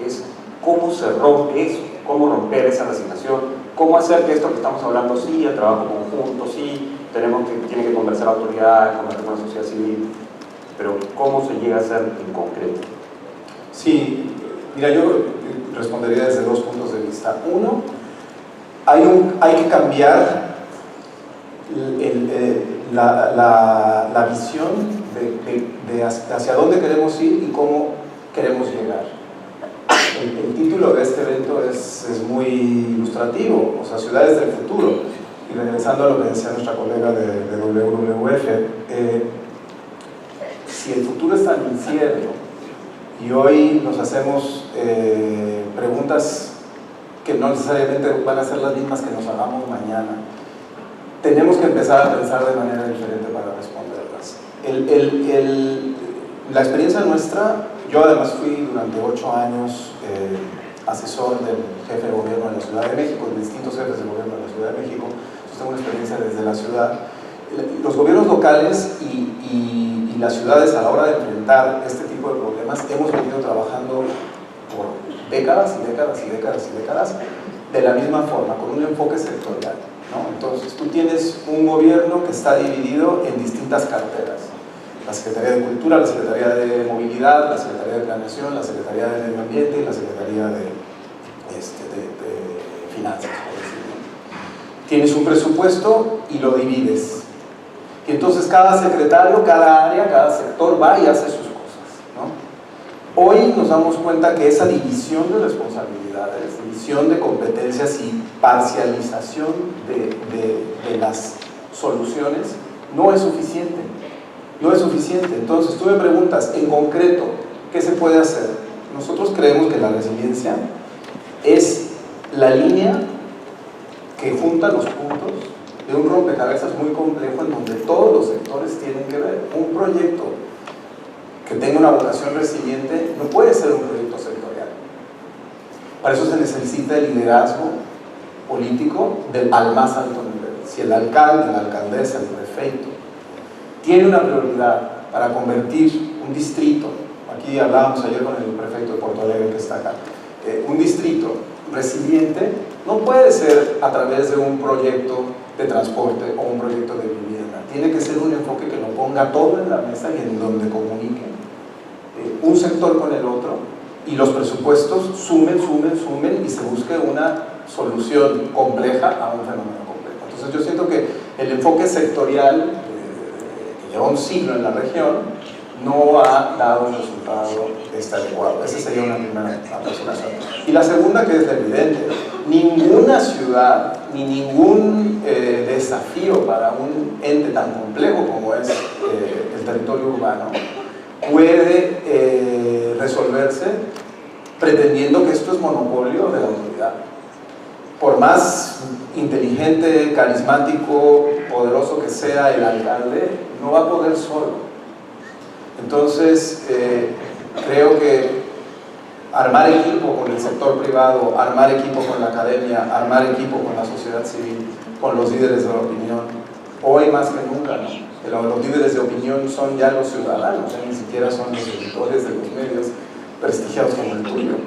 es cómo se rompe eso, cómo romper esa resignación, cómo hacer que esto que estamos hablando, sí, el trabajo conjunto, sí, tiene que conversar autoridades, conversar con la sociedad civil, pero cómo se llega a hacer en concreto. Sí, mira, yo respondería desde 2 puntos de vista. Uno, hay que cambiar la visión de hacia dónde queremos ir y cómo queremos llegar. El título de este evento es muy ilustrativo, o sea, ciudades del futuro. Y regresando a lo que decía nuestra colega de WWF, si el futuro es tan incierto y hoy nos hacemos preguntas que no necesariamente van a ser las mismas que nos hagamos mañana, tenemos que empezar a pensar de manera diferente para responderlas. La experiencia nuestra, yo además fui durante 8 años asesor del jefe de gobierno de la Ciudad de México, de distintos jefes de gobierno de la Ciudad de México, entonces tengo una experiencia desde la ciudad. Los gobiernos locales y las ciudades a la hora de enfrentar este tipo de problemas hemos venido trabajando por décadas y décadas y décadas y décadas de la misma forma, con un enfoque sectorial, ¿no? Entonces tú tienes un gobierno que está dividido en distintas carteras: la Secretaría de Cultura, la Secretaría de Movilidad, la Secretaría de Planeación, la Secretaría de Medio Ambiente y la Secretaría de Finanzas, por decirlo. Tienes un presupuesto y lo divides. Y entonces cada secretario, cada área, cada sector va y hace sus cosas, ¿no? Hoy nos damos cuenta que esa división de responsabilidades, división de competencias y parcialización de las soluciones no es suficiente. No es suficiente. Entonces, tú me preguntas, en concreto, ¿qué se puede hacer? Nosotros creemos que la resiliencia es la línea que junta los puntos de un rompecabezas muy complejo en donde todos los sectores tienen que ver. Un proyecto que tenga una vocación resiliente no puede ser un proyecto sectorial. Para eso se necesita el liderazgo político al más alto nivel. Si el alcalde, la alcaldesa, el prefecto tiene una prioridad para convertir un distrito, aquí hablábamos ayer con el prefecto de Porto Alegre que está acá, un distrito resiliente no puede ser a través de un proyecto de transporte o un proyecto de vivienda. Tiene que ser un enfoque que lo ponga todo en la mesa y en donde comunique un sector con el otro y los presupuestos sumen y se busque una solución compleja a un fenómeno complejo. Entonces yo siento que el enfoque sectorial que lleva un siglo en la región no ha dado un resultado adecuado. Esa sería una primera aproximación. Y la segunda, que es evidente, ninguna ciudad ni ningún desafío para un ente tan complejo como es el territorio urbano puede resolverse pretendiendo que esto es monopolio de la autoridad. Por más inteligente, carismático, poderoso que sea el alcalde, no va a poder solo. Entonces, creo que armar equipo con el sector privado, armar equipo con la academia, armar equipo con la sociedad civil, con los líderes de la opinión, hoy más que nunca, ¿no? Los líderes de opinión son ya los ciudadanos, ni siquiera son los editores de los medios prestigiados como el tuyo.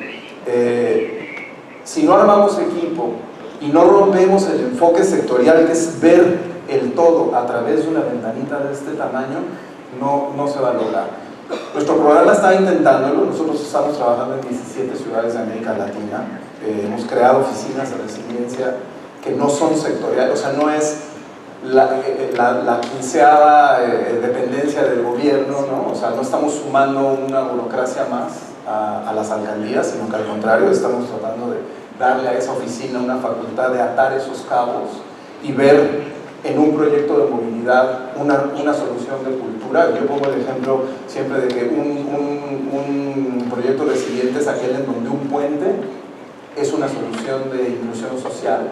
Si no armamos equipo y no rompemos el enfoque sectorial, que es ver el todo a través de una ventanita de este tamaño, no se va a lograr. Nuestro programa está intentándolo. Nosotros estamos trabajando en 17 ciudades de América Latina. Hemos creado oficinas de resiliencia que no son sectoriales, o sea, no es la 15ª dependencia del gobierno, ¿no? O sea, no estamos sumando una burocracia más a las alcaldías, sino que al contrario, estamos tratando de darle a esa oficina una facultad de atar esos cabos y ver en un proyecto de movilidad una solución de cultura. Yo pongo el ejemplo siempre de que un proyecto resiliente es aquel en donde un puente es una solución de inclusión social,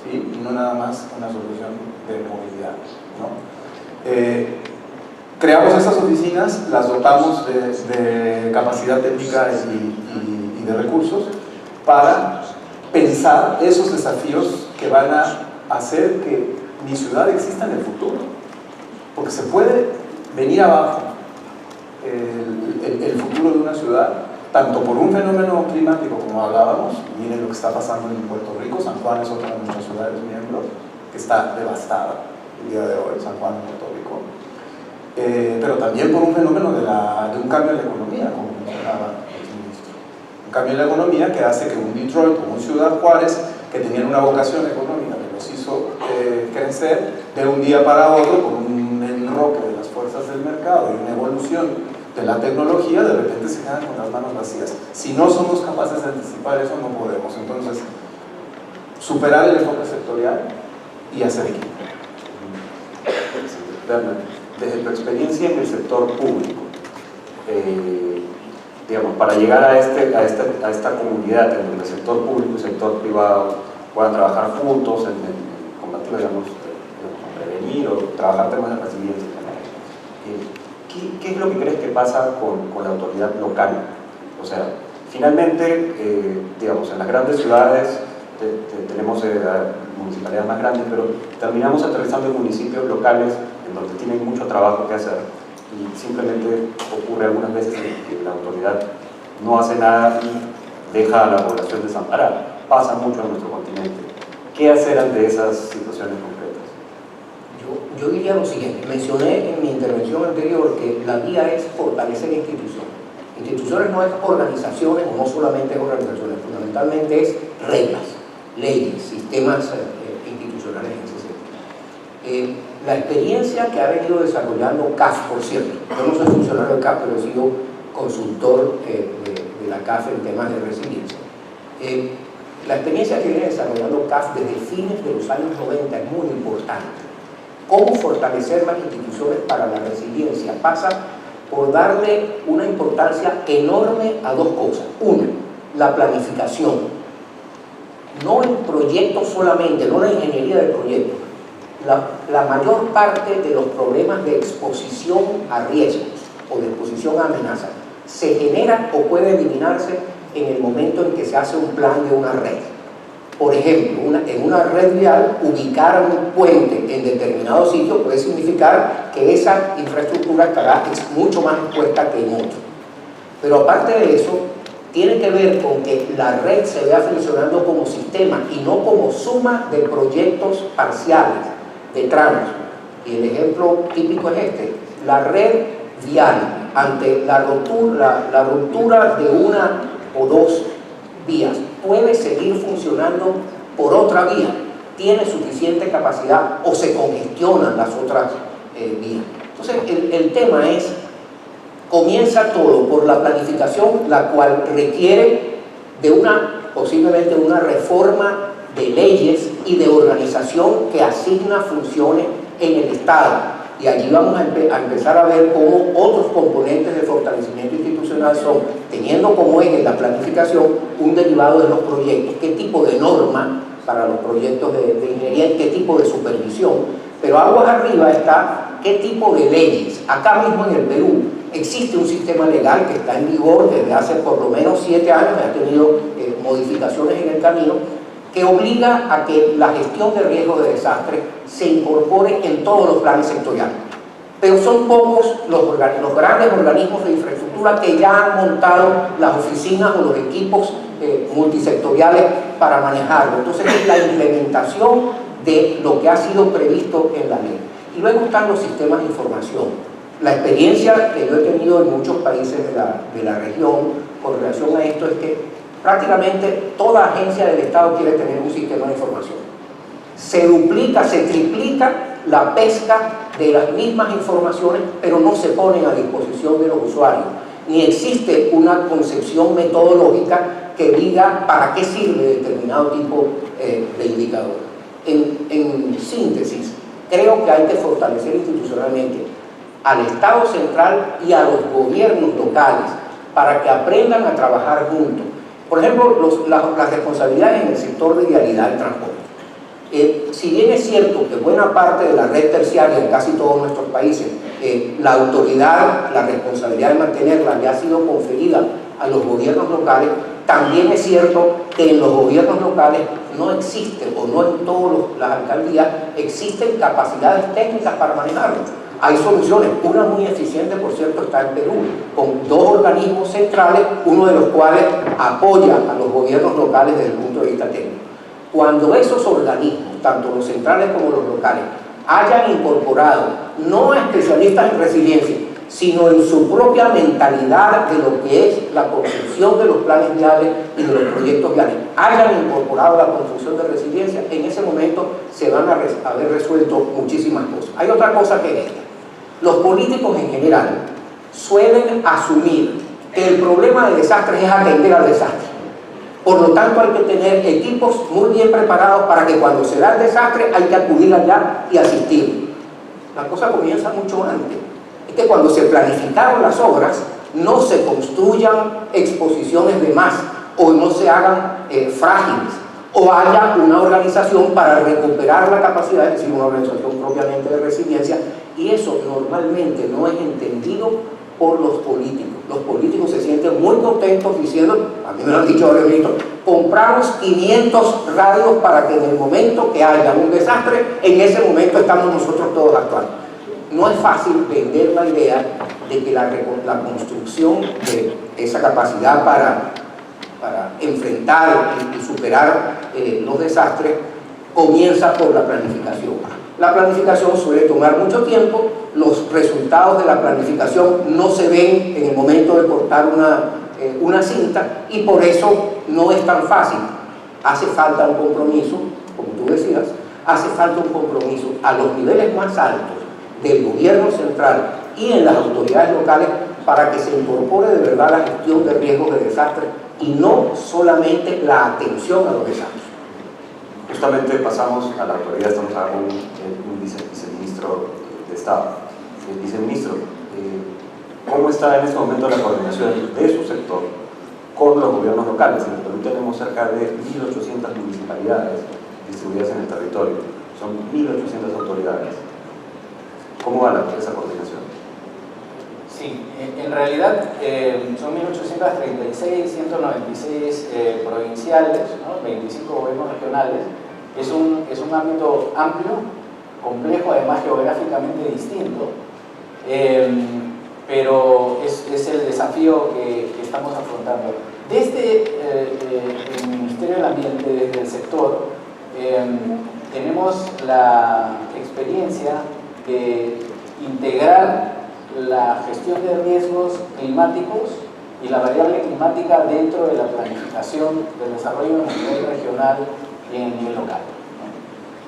¿sí? Y no nada más una solución de movilidad, ¿no? Creamos estas oficinas, las dotamos de capacidad técnica y de recursos para pensar esos desafíos que van a hacer que mi ciudad exista en el futuro, porque se puede venir abajo el futuro de una ciudad, tanto por un fenómeno climático como hablábamos. Miren lo que está pasando en Puerto Rico. San Juan es otra de nuestras ciudades miembros que está devastada el día de hoy, San Juan en Puerto Rico, pero también por un fenómeno de un cambio en la economía, como mencionaba el ministro. Un cambio en la economía que hace que un Detroit o un Ciudad Juárez, que tenían una vocación económica que los hizo crecer de un día para otro por un enroque de las fuerzas del mercado y una evolución de la tecnología, de repente se quedan con las manos vacías. Si no somos capaces de anticipar eso, no podemos. Entonces, superar el enfoque sectorial y hacer equipo. Desde tu experiencia en el sector público, digamos, para llegar a esta comunidad en donde el sector público y el sector privado puedan trabajar juntos en combatir, digamos, prevenir o trabajar temas de resiliencia, ¿qué es lo que crees que pasa con la autoridad local? O sea, finalmente, digamos, en las grandes ciudades tenemos municipalidades más grandes, pero terminamos aterrizando en municipios locales en donde tienen mucho trabajo que hacer y simplemente ocurre algunas veces que la autoridad no hace nada y deja a la población desamparada. Pasa mucho en nuestro continente. ¿Qué hacer ante esas situaciones concretas? Yo diría lo siguiente. Mencioné en mi intervención anterior que la vía es fortalecer instituciones. Instituciones no es organizaciones, o no solamente es organizaciones, fundamentalmente es reglas, leyes, sistemas institucionales en ese sentido. La experiencia que ha venido desarrollando CAF, por cierto, yo no soy funcionario de CAF, pero he sido consultor de la CAF en temas de resiliencia. La experiencia que viene desarrollando CAF desde fines de los años 90 es muy importante. Cómo fortalecer las instituciones para la resiliencia pasa por darle una importancia enorme a dos cosas. Una, la planificación. No en proyectos solamente, no la ingeniería del proyecto. La mayor parte de los problemas de exposición a riesgos o de exposición a amenazas se genera o puede eliminarse en el momento en que se hace un plan de una red. Por ejemplo, en una red vial, ubicar un puente en determinado sitio puede significar que esa infraestructura estará mucho más expuesta que en otro. Pero aparte de eso, tiene que ver con que la red se vea funcionando como sistema y no como suma de proyectos parciales, de tramos. Y el ejemplo típico es este: la red vial, ante la ruptura de una o dos vías, puede seguir funcionando por otra vía, tiene suficiente capacidad o se congestionan las otras vías. Entonces el tema es, comienza todo por la planificación, la cual requiere de posiblemente una reforma de leyes y de organización que asigna funciones en el Estado. Y allí vamos a empezar a ver cómo otros componentes de fortalecimiento institucional son, teniendo como eje la planificación, un derivado de los proyectos, qué tipo de norma para los proyectos de ingeniería, qué tipo de supervisión. Pero aguas arriba está qué tipo de leyes. Acá mismo en el Perú existe un sistema legal que está en vigor desde hace por lo menos 7 años, ha tenido modificaciones en el camino, que obliga a que la gestión de riesgos de desastre se incorpore en todos los planes sectoriales. Pero son pocos los grandes organismos de infraestructura que ya han montado las oficinas o los equipos multisectoriales para manejarlo. Entonces es la implementación de lo que ha sido previsto en la ley. Y luego están los sistemas de información. La experiencia que yo he tenido en muchos países de la región con relación a esto es que prácticamente toda agencia del Estado quiere tener un sistema de información. Se duplica, se triplica la pesca de las mismas informaciones, pero no se ponen a disposición de los usuarios. Ni existe una concepción metodológica que diga para qué sirve determinado tipo de indicador. En síntesis, creo que hay que fortalecer institucionalmente al Estado central y a los gobiernos locales para que aprendan a trabajar juntos. Por ejemplo, las responsabilidades en el sector de vialidad y transporte. Si bien es cierto que buena parte de la red terciaria en casi todos nuestros países, la autoridad, la responsabilidad de mantenerla ya ha sido conferida a los gobiernos locales, también es cierto que en los gobiernos locales no existe, o no en todas las alcaldías, existen capacidades técnicas para manejarlo. Hay soluciones, una muy eficiente, por cierto, está en Perú, con 2 organismos centrales, uno de los cuales apoya a los gobiernos locales desde el punto de vista técnico. Cuando esos organismos, tanto los centrales como los locales, hayan incorporado no a especialistas en resiliencia, sino en su propia mentalidad de lo que es la construcción de los planes viales y de los proyectos viales, hayan incorporado la construcción de resiliencia, en ese momento se van a haber resuelto muchísimas cosas. Hay otra cosa que es esta. Los políticos en general suelen asumir que el problema de desastres es atender al desastre. Por lo tanto, hay que tener equipos muy bien preparados para que cuando se da el desastre hay que acudir allá y asistir. La cosa comienza mucho antes. Es que cuando se planificaron las obras, no se construyan exposiciones de más o no se hagan frágiles, o haya una organización para recuperar la capacidad, es decir, una organización propiamente de resiliencia, y eso normalmente no es entendido por los políticos. Los políticos se sienten muy contentos diciendo, a mí me lo han dicho ahora mismo, compramos 500 radios para que en el momento que haya un desastre, en ese momento estamos nosotros todos actuando. No es fácil vender la idea de que la construcción de esa capacidad para enfrentar y superar los desastres comienza por la planificación. La planificación suele tomar mucho tiempo, los resultados de la planificación no se ven en el momento de cortar una cinta y por eso no es tan fácil. Hace falta un compromiso, como tú decías, hace falta un compromiso a los niveles más altos del gobierno central y en las autoridades locales para que se incorpore de verdad la gestión de riesgos de desastre y no solamente la atención a los desastres. Justamente pasamos a la actualidad, estamos ahora con un viceministro de Estado. Viceministro, ¿cómo está en este momento la coordinación de su sector con los gobiernos locales? En el Perú tenemos cerca de 1.800 municipalidades distribuidas en el territorio, son 1.800 autoridades. ¿Cómo va esa coordinación? Sí, en realidad son 1.836, 196 provinciales, ¿no? 25 gobiernos regionales. Es un ámbito amplio, complejo, además geográficamente distinto, pero es el desafío que estamos afrontando. Desde el Ministerio del Ambiente, desde el sector, tenemos la experiencia de integrar la gestión de riesgos climáticos y la variable climática dentro de la planificación del desarrollo a nivel regional y a nivel local.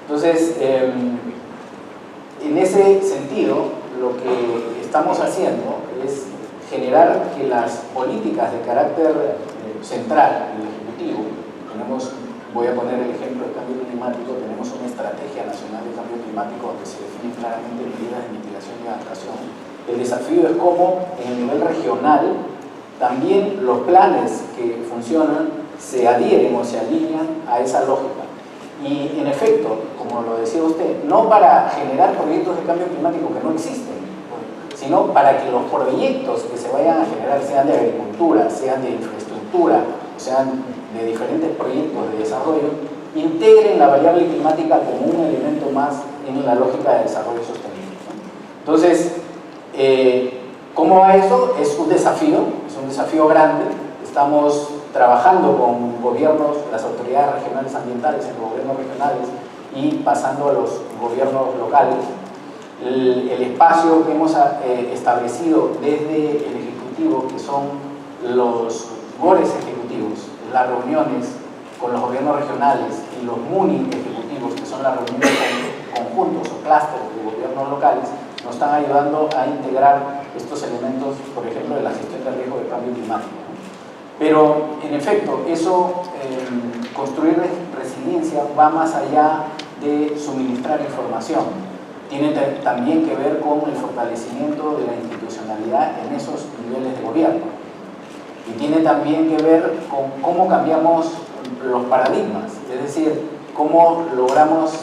Entonces, en ese sentido, lo que estamos haciendo es generar que las políticas de carácter central y ejecutivo, voy a poner el ejemplo del cambio climático, tenemos una estrategia nacional de cambio climático donde se definen claramente medidas de mitigación y adaptación. El desafío es cómo en el nivel regional también los planes que funcionan se adhieren o se alinean a esa lógica. Y en efecto, como lo decía usted, no para generar proyectos de cambio climático que no existen, sino para que los proyectos que se vayan a generar, sean de agricultura, sean de infraestructura, sean de diferentes proyectos de desarrollo, integren la variable climática como un elemento más en la lógica de desarrollo sostenible. Entonces, ¿cómo va eso? Es un desafío grande. Estamos trabajando con gobiernos, las autoridades regionales ambientales, en los gobiernos regionales y pasando a los gobiernos locales. El espacio que hemos establecido desde el Ejecutivo, que son los GORES ejecutivos, las reuniones con los gobiernos regionales y los MUNI ejecutivos, que son las reuniones conjuntos o clústeres de gobiernos locales, nos están ayudando a integrar estos elementos, por ejemplo, de la gestión del riesgo de cambio climático. Pero, en efecto, construir resiliencia va más allá de suministrar información. Tiene también que ver con el fortalecimiento de la institucionalidad en esos niveles de gobierno. Y tiene también que ver con cómo cambiamos los paradigmas, es decir, cómo logramos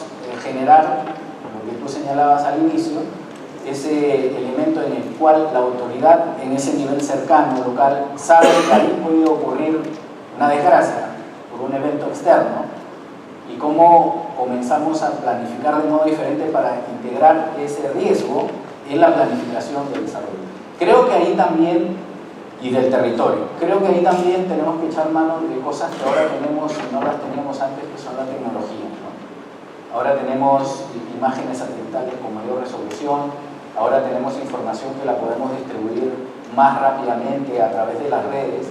generar, lo que tú señalabas al inicio, ese elemento en el cual la autoridad en ese nivel cercano, local, sabe que ahí puede ocurrir una desgracia por un evento externo y cómo comenzamos a planificar de modo diferente para integrar ese riesgo en la planificación del desarrollo. Creo que ahí también, y del territorio, creo que ahí también tenemos que echar mano de cosas que ahora tenemos y no las teníamos antes, que son la tecnología, ¿no? Ahora tenemos imágenes satelitales con mayor resolución, ahora tenemos información que la podemos distribuir más rápidamente a través de las redes,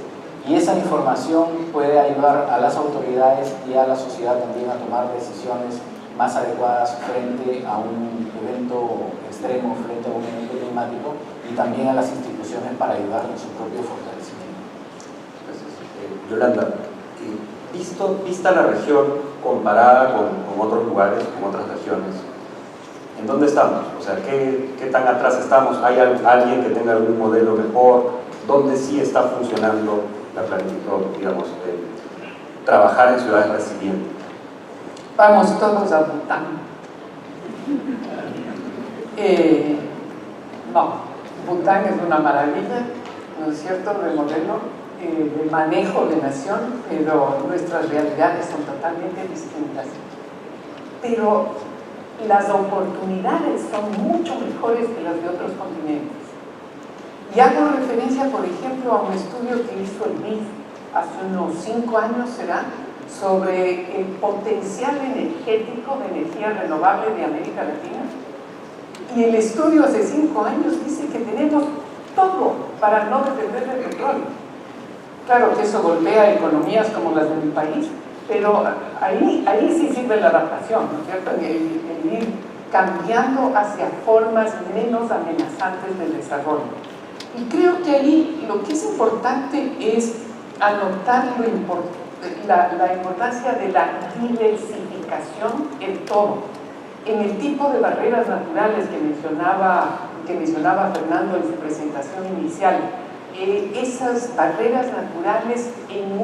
y esa información puede ayudar a las autoridades y a la sociedad también a tomar decisiones más adecuadas frente a un evento extremo, frente a un evento climático, y también a las instituciones para ayudar en su propio fortalecimiento. Yolanda, vista la región comparada con otros lugares, con otras regiones, ¿en dónde estamos? O sea, ¿qué tan atrás estamos? ¿Hay alguien que tenga algún modelo mejor? ¿Dónde sí está funcionando la planificación, digamos, trabajar en ciudades resilientes? Vamos todos a Bután. No, Bután es una maravilla, ¿no es cierto?, de modelo, de manejo de nación, pero nuestras realidades son totalmente distintas. Pero las oportunidades son mucho mejores que las de otros continentes. Y hago referencia, por ejemplo, a un estudio que hizo el MIF hace unos 5 años, será, sobre el potencial energético de energía renovable de América Latina. Y el estudio hace 5 años dice que tenemos todo para no depender del petróleo. Claro que eso golpea economías como las de mi país, pero ahí sí sirve la adaptación, ¿no es cierto? El ir cambiando hacia formas menos amenazantes del desarrollo. Y creo que ahí lo que es importante es anotar la importancia de la diversificación en todo, en el tipo de barreras naturales que mencionaba Fernando en su presentación inicial. Esas barreras naturales en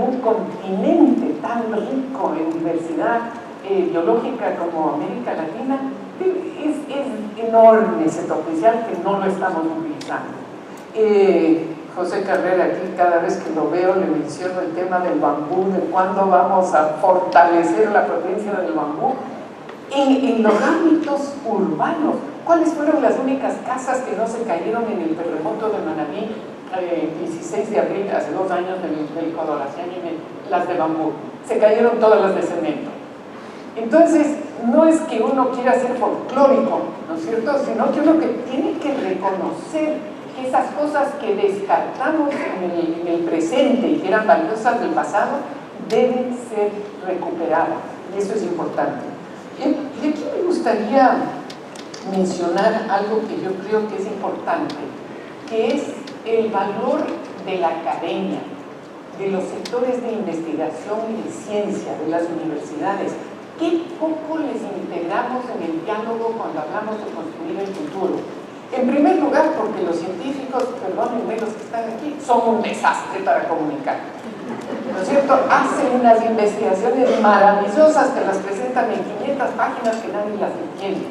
un continente tan rico en diversidad biológica como América Latina, es enorme ese potencial que no lo estamos utilizando. José Carrera, aquí cada vez que lo veo le menciono el tema del bambú, de cuándo vamos a fortalecer la potencia del bambú en los ámbitos urbanos. ¿Cuáles fueron las únicas casas que no se cayeron en el terremoto de Manabí, 16 de abril, hace 2 años del Codoracén? Las de bambú. Se cayeron todas las de cemento. Entonces, no es que uno quiera ser folclórico, ¿no es cierto?, sino que uno que tiene que reconocer que esas cosas que descartamos en el presente y que eran valiosas del pasado deben ser recuperadas, y eso es importante. Y aquí me gustaría mencionar algo que yo creo que es importante, que es el valor de la academia, de los sectores de investigación y de ciencia, de las universidades. Qué poco les integramos en el diálogo cuando hablamos de construir el futuro. En primer lugar, porque los científicos, perdónenme los que están aquí, son un desastre para comunicar. ¿No es cierto? Hacen unas investigaciones maravillosas que las presentan en 500 páginas que nadie las entiende.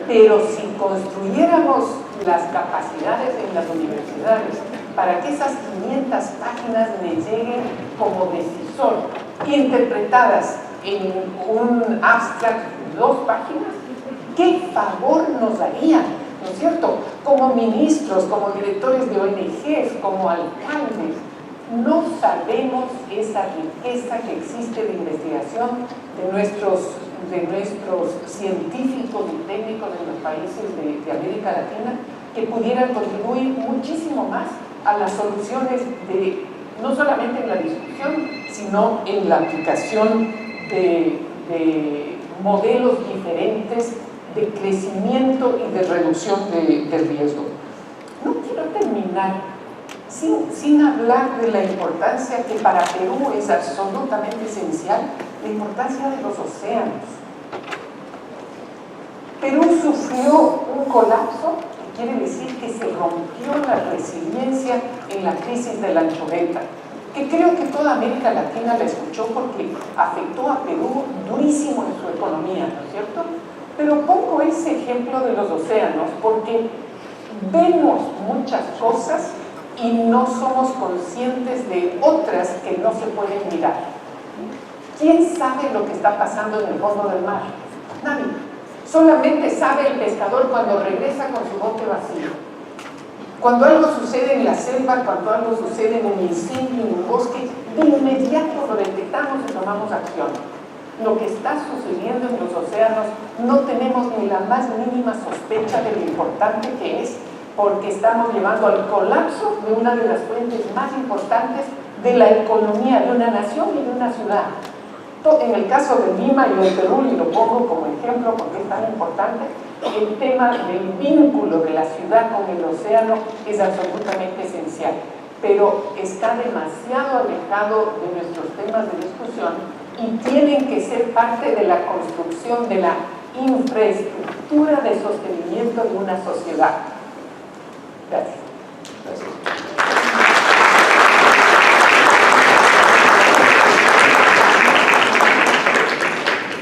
Pero si construyéramos las capacidades en las universidades para que esas 500 páginas le lleguen como decisor, interpretadas en un abstract de 2 páginas, ¿qué favor nos darían? ¿No es cierto? Como ministros, como directores de ONGs, como alcaldes, no sabemos esa riqueza que existe de investigación de nuestros científicos y técnicos de los países de América Latina, que pudieran contribuir muchísimo más a las soluciones no solamente en la discusión, sino en la aplicación de modelos diferentes de crecimiento y de reducción de riesgo. No quiero terminar sin hablar de la importancia que para Perú es absolutamente esencial, la importancia de los océanos. Perú sufrió un colapso, que quiere decir que se rompió la resiliencia en la crisis de la anchoveta, que creo que toda América Latina la escuchó porque afectó a Perú durísimo en su economía, ¿no es cierto? Pero pongo ese ejemplo de los océanos porque vemos muchas cosas y no somos conscientes de otras que no se pueden mirar. ¿Quién sabe lo que está pasando en el fondo del mar? Nadie. Solamente sabe el pescador cuando regresa con su bote vacío. Cuando algo sucede en la selva, cuando algo sucede en un incendio, en un bosque, de inmediato lo detectamos y tomamos acción. Lo que está sucediendo en los océanos no tenemos ni la más mínima sospecha de lo importante que es, porque estamos llevando al colapso de una de las fuentes más importantes de la economía de una nación y de una ciudad. En el caso de Lima y de Perú, y lo pongo como ejemplo porque es tan importante, el tema del vínculo de la ciudad con el océano es absolutamente esencial, pero está demasiado alejado de nuestros temas de discusión y tienen que ser parte de la construcción de la infraestructura de sostenimiento de una sociedad. Gracias.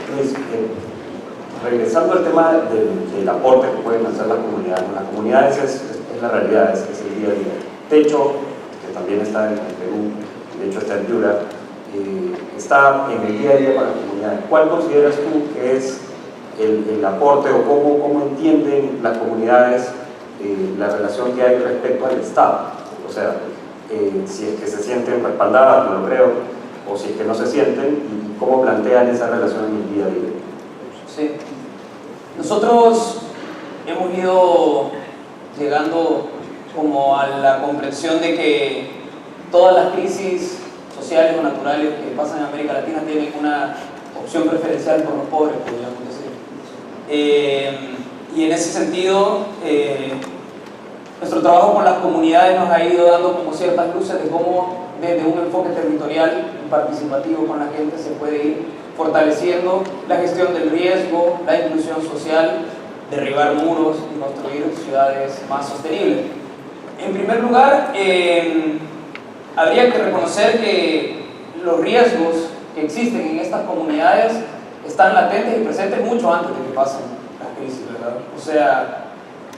Entonces, regresando al tema del aporte que pueden hacer las comunidades. Las comunidades es la realidad, es el día a día. Techo, que también está en Perú, de hecho está en Piura, está en el día a día para las comunidades. ¿Cuál consideras tú que es el aporte o cómo entienden las comunidades la relación que hay respecto al Estado? O sea, si es que se sienten respaldadas, no lo creo, o si es que no se sienten, y cómo plantean esa relación en el día a día. Sí. Nosotros hemos ido llegando como a la comprensión de que todas las crisis sociales o naturales que pasan en América Latina tienen una opción preferencial por los pobres, podríamos decir. Y en ese sentido, Nuestro trabajo con las comunidades nos ha ido dando como ciertas luces de cómo desde un enfoque territorial y participativo con la gente se puede ir fortaleciendo la gestión del riesgo, la inclusión social, derribar muros y construir ciudades más sostenibles. En primer lugar, habría que reconocer que los riesgos que existen en estas comunidades están latentes y presentes mucho antes de que pasen las crisis, ¿verdad? O sea,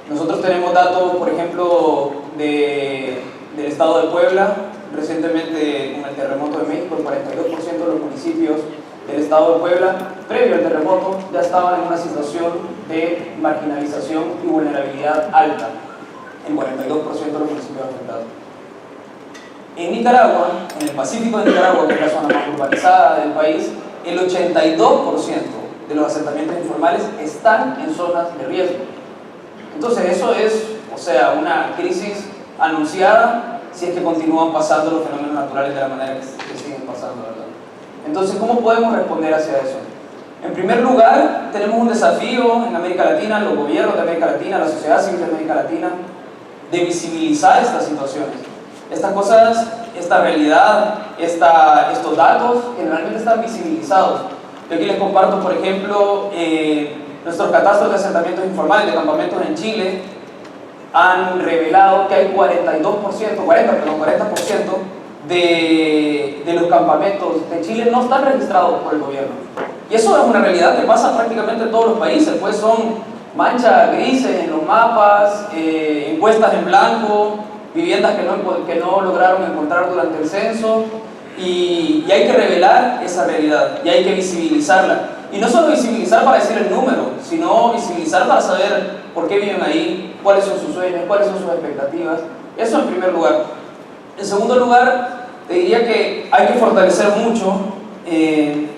nosotros tenemos datos, por ejemplo, del estado de Puebla. Recientemente, con el terremoto de México, el 42% de los municipios del estado de Puebla, previo al terremoto, ya estaban en una situación de marginalización y vulnerabilidad alta, en 42% de los municipios afectados. En Nicaragua, en el Pacífico de Nicaragua, que es la zona más urbanizada del país, el 82% de los asentamientos informales están en zonas de riesgo. Entonces eso es, o sea, una crisis anunciada si es que continúan pasando los fenómenos naturales de la manera que siguen pasando, ¿verdad? Entonces, ¿cómo podemos responder hacia eso? En primer lugar, tenemos un desafío en América Latina, los gobiernos de América Latina, la sociedad civil de América Latina, de visibilizar estas situaciones. Estas cosas, esta realidad, estos datos generalmente están visibilizados. Yo aquí les comparto, por ejemplo, nuestros catastros de asentamientos informales, de campamentos en Chile, han revelado que hay 40% de los campamentos de Chile no están registrados por el gobierno. Y eso es una realidad que pasa prácticamente en todos los países, pues son manchas grises en los mapas, encuestas en blanco, viviendas que no lograron encontrar durante el censo, y hay que revelar esa realidad, y hay que visibilizarla. Y no solo visibilizar para decir el número, sino visibilizar para saber por qué viven ahí, cuáles son sus sueños, cuáles son sus expectativas. Eso en primer lugar. En segundo lugar, te diría que hay que fortalecer mucho, y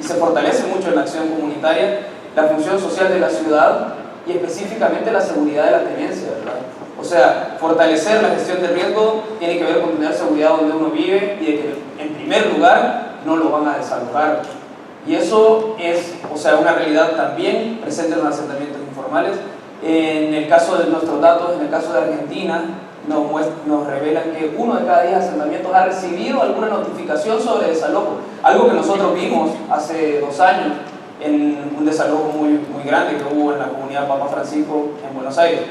se fortalece mucho en la acción comunitaria, la función social de la ciudad y específicamente la seguridad de la tenencia, ¿verdad? O sea, fortalecer la gestión de riesgo tiene que ver con tener seguridad donde uno vive y de que en primer lugar no lo van a desalojar. Y eso es, o sea, una realidad también presente en los asentamientos informales. En el caso de nuestros datos, en el caso de Argentina, nos revelan que 1 de cada 10 asentamientos ha recibido alguna notificación sobre desalojo, algo que nosotros vimos hace 2 años en un desalojo muy grande que hubo en la comunidad Papa Francisco en Buenos Aires.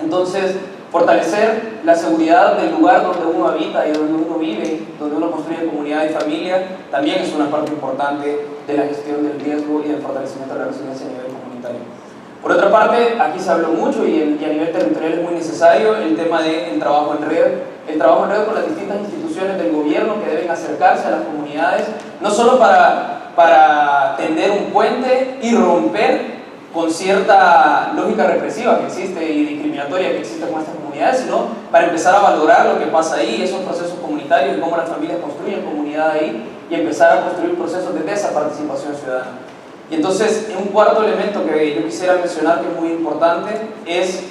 Entonces, fortalecer la seguridad del lugar donde uno habita y donde uno vive, donde uno construye comunidad y familia, también es una parte importante de la gestión del riesgo y del fortalecimiento de la resiliencia a nivel comunitario. Por otra parte, aquí se habló mucho y a nivel territorial es muy necesario el tema del trabajo en red. El trabajo en red con las distintas instituciones del gobierno que deben acercarse a las comunidades, no solo para tender un puente y romper con cierta lógica represiva que existe y discriminatoria que existe con estas comunidades, sino para empezar a valorar lo que pasa ahí, esos procesos comunitarios y cómo las familias construyen comunidad ahí y empezar a construir procesos de esa participación ciudadana. Y entonces, un cuarto elemento que yo quisiera mencionar que es muy importante es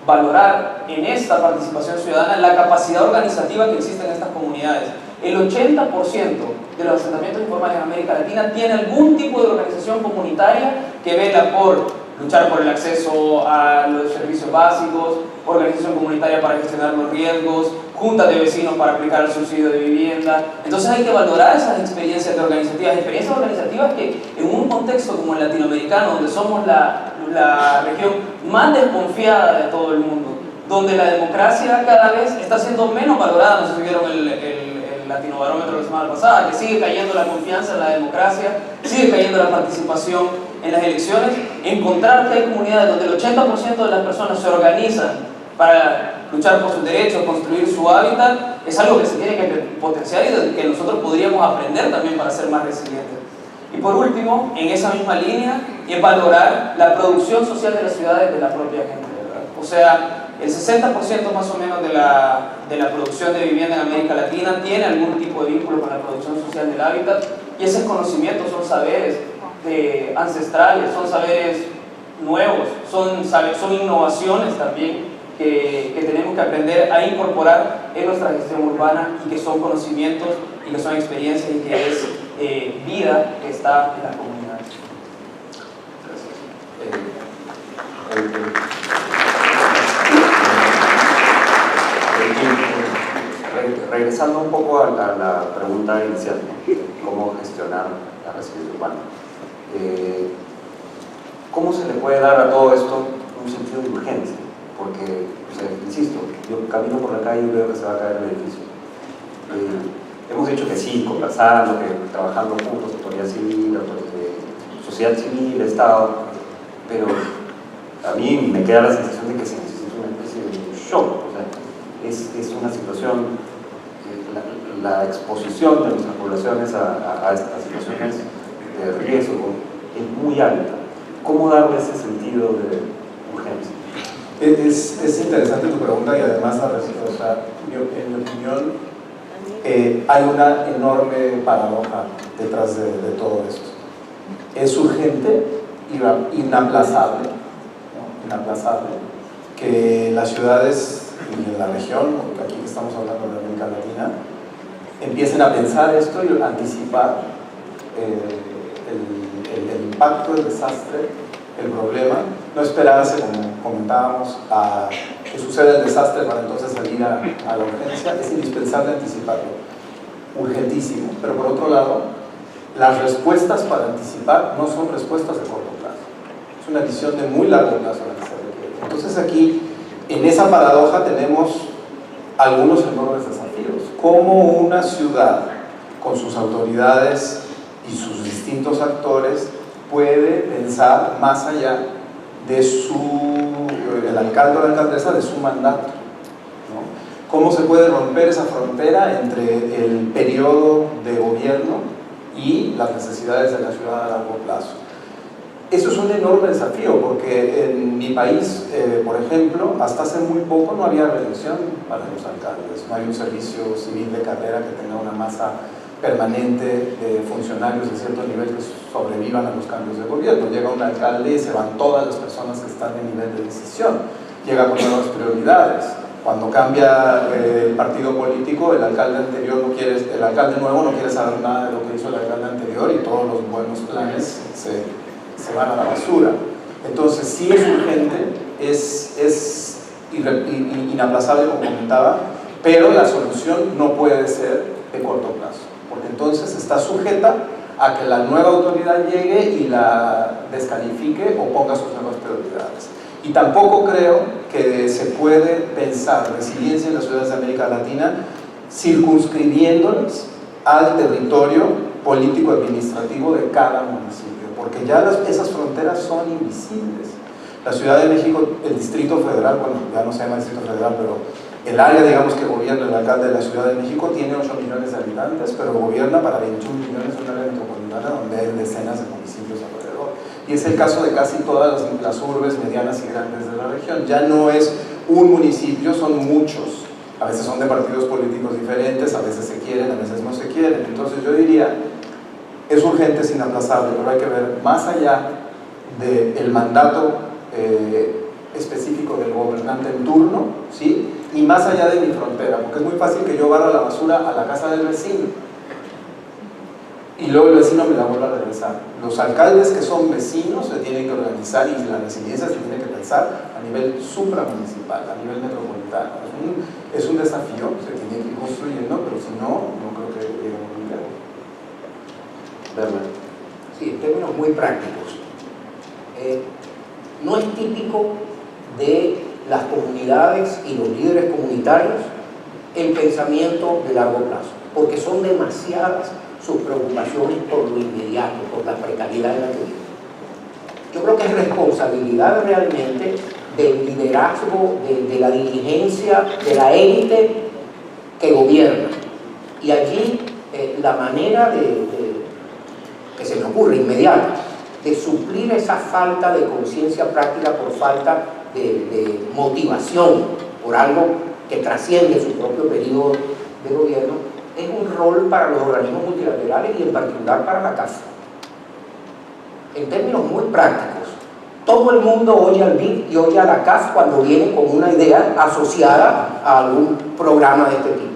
valorar en esta participación ciudadana la capacidad organizativa que existe en estas comunidades. El 80% de los asentamientos informales en América Latina tiene algún tipo de organización comunitaria que vela por luchar por el acceso a los servicios básicos, organización comunitaria para gestionar los riesgos, juntas de vecinos para aplicar el subsidio de vivienda. Entonces hay que valorar esas experiencias organizativas que en un contexto como el latinoamericano, donde somos la región más desconfiada de todo el mundo, donde la democracia cada vez está siendo menos valorada, no sé si vieron el Latinobarómetro la semana pasada, que sigue cayendo la confianza en la democracia, sigue cayendo la participación en las elecciones, encontrar que hay comunidades donde el 80% de las personas se organizan para luchar por sus derechos, construir su hábitat, es algo que se tiene que potenciar y que nosotros podríamos aprender también para ser más resilientes. Y por último, en esa misma línea, es valorar la producción social de las ciudades de la propia gente, ¿verdad? O sea, el 60% más o menos de la producción de vivienda en América Latina tiene algún tipo de vínculo con la producción social del hábitat, y esos conocimientos son saberes ancestrales, son saberes nuevos, son innovaciones también que tenemos que aprender a incorporar en nuestra gestión urbana, y que son conocimientos y que son experiencias y que es vida que está en las comunidades. Gracias. regresando un poco a la pregunta inicial, ¿no? ¿Cómo gestionar la resiliencia urbana? ¿Cómo se le puede dar a todo esto un sentido de urgencia? Porque, o sea, insisto, yo camino por la calle y veo que se va a caer el edificio. Hemos dicho que sí, conversando, que trabajando juntos, autoridad civil, sociedad civil, Estado, pero a mí me queda la sensación de que se necesita una especie de shock. O sea, es una situación, la exposición de nuestras poblaciones a estas situaciones de riesgo es muy alta. ¿Cómo darle ese sentido de urgencia? Es interesante tu pregunta y además la respuesta. En mi opinión, hay una enorme paradoja detrás de todo esto. Es urgente, inaplazable, ¿no? Inaplazable, que las ciudades y en la región, porque aquí estamos hablando de América Latina, empiecen a pensar esto y anticipar el impacto, el desastre, el problema, no esperarse, como comentábamos, a que suceda el desastre para entonces salir a la urgencia. Es indispensable anticiparlo, urgentísimo, pero por otro lado, las respuestas para anticipar no son respuestas de corto plazo, es una visión de muy largo plazo la que se requiere. Entonces aquí, en esa paradoja tenemos algunos enormes desafíos. ¿Cómo una ciudad, con sus autoridades y sus distintos actores, puede pensar más allá de el alcalde o la alcaldesa de su mandato, ¿no? ¿Cómo se puede romper esa frontera entre el periodo de gobierno y las necesidades de la ciudad a largo plazo? Eso es un enorme desafío, porque en mi país, por ejemplo, hasta hace muy poco no había reelección para los alcaldes, no hay un servicio civil de carrera que tenga una masa permanente de funcionarios de cierto nivel que sobrevivan a los cambios de gobierno. Llega un alcalde y se van todas las personas que están en nivel de decisión, llega con nuevas prioridades. Cuando cambia el partido político, el alcalde nuevo no quiere saber nada de lo que hizo el alcalde anterior y todos los buenos planes se van a la basura. Entonces sí es urgente, es inaplazable, como comentaba, pero la solución no puede ser de corto plazo, porque entonces está sujeta a que la nueva autoridad llegue y la descalifique o ponga sus nuevas prioridades. Y tampoco creo que se puede pensar resiliencia en las ciudades de América Latina circunscribiéndolas al territorio político-administrativo de cada municipio, porque ya esas fronteras son invisibles. La Ciudad de México, el Distrito Federal, bueno, ya no se llama Distrito Federal, pero el área, digamos, que gobierna el alcalde de la Ciudad de México tiene 8 millones de habitantes, pero gobierna para 21 millones de una área metropolitana donde hay decenas de municipios alrededor. Y es el caso de casi todas las urbes medianas y grandes de la región. Ya no es un municipio, son muchos. A veces son de partidos políticos diferentes, a veces se quieren, a veces no se quieren. Entonces yo diría, es urgente, es inaplazable, pero hay que ver más allá del mandato específico del gobernante en turno, ¿sí? Y más allá de mi frontera, porque es muy fácil que yo barra la basura a la casa del vecino y luego el vecino me la vuelva a regresar. Los alcaldes que son vecinos se tienen que organizar y la resiliencia se tiene que pensar a nivel supramunicipal, a nivel metropolitano. Es un desafío, se tiene que ir construyendo, pero si no, no creo que lleguemos muy lejos. Sí, en términos muy prácticos. No es típico de las comunidades y los líderes comunitarios el pensamiento de largo plazo, porque son demasiadas sus preocupaciones por lo inmediato, por la precariedad en la que viven. Yo creo que es responsabilidad realmente del liderazgo, de la dirigencia, de la élite que gobierna. Y allí la manera que se me ocurre inmediata de suplir esa falta de conciencia práctica por falta de motivación por algo que trasciende su propio periodo de gobierno, es un rol para los organismos multilaterales y en particular para la CAF. En términos muy prácticos, todo el mundo oye al BID y oye a la CAF cuando viene con una idea asociada a algún programa de este tipo.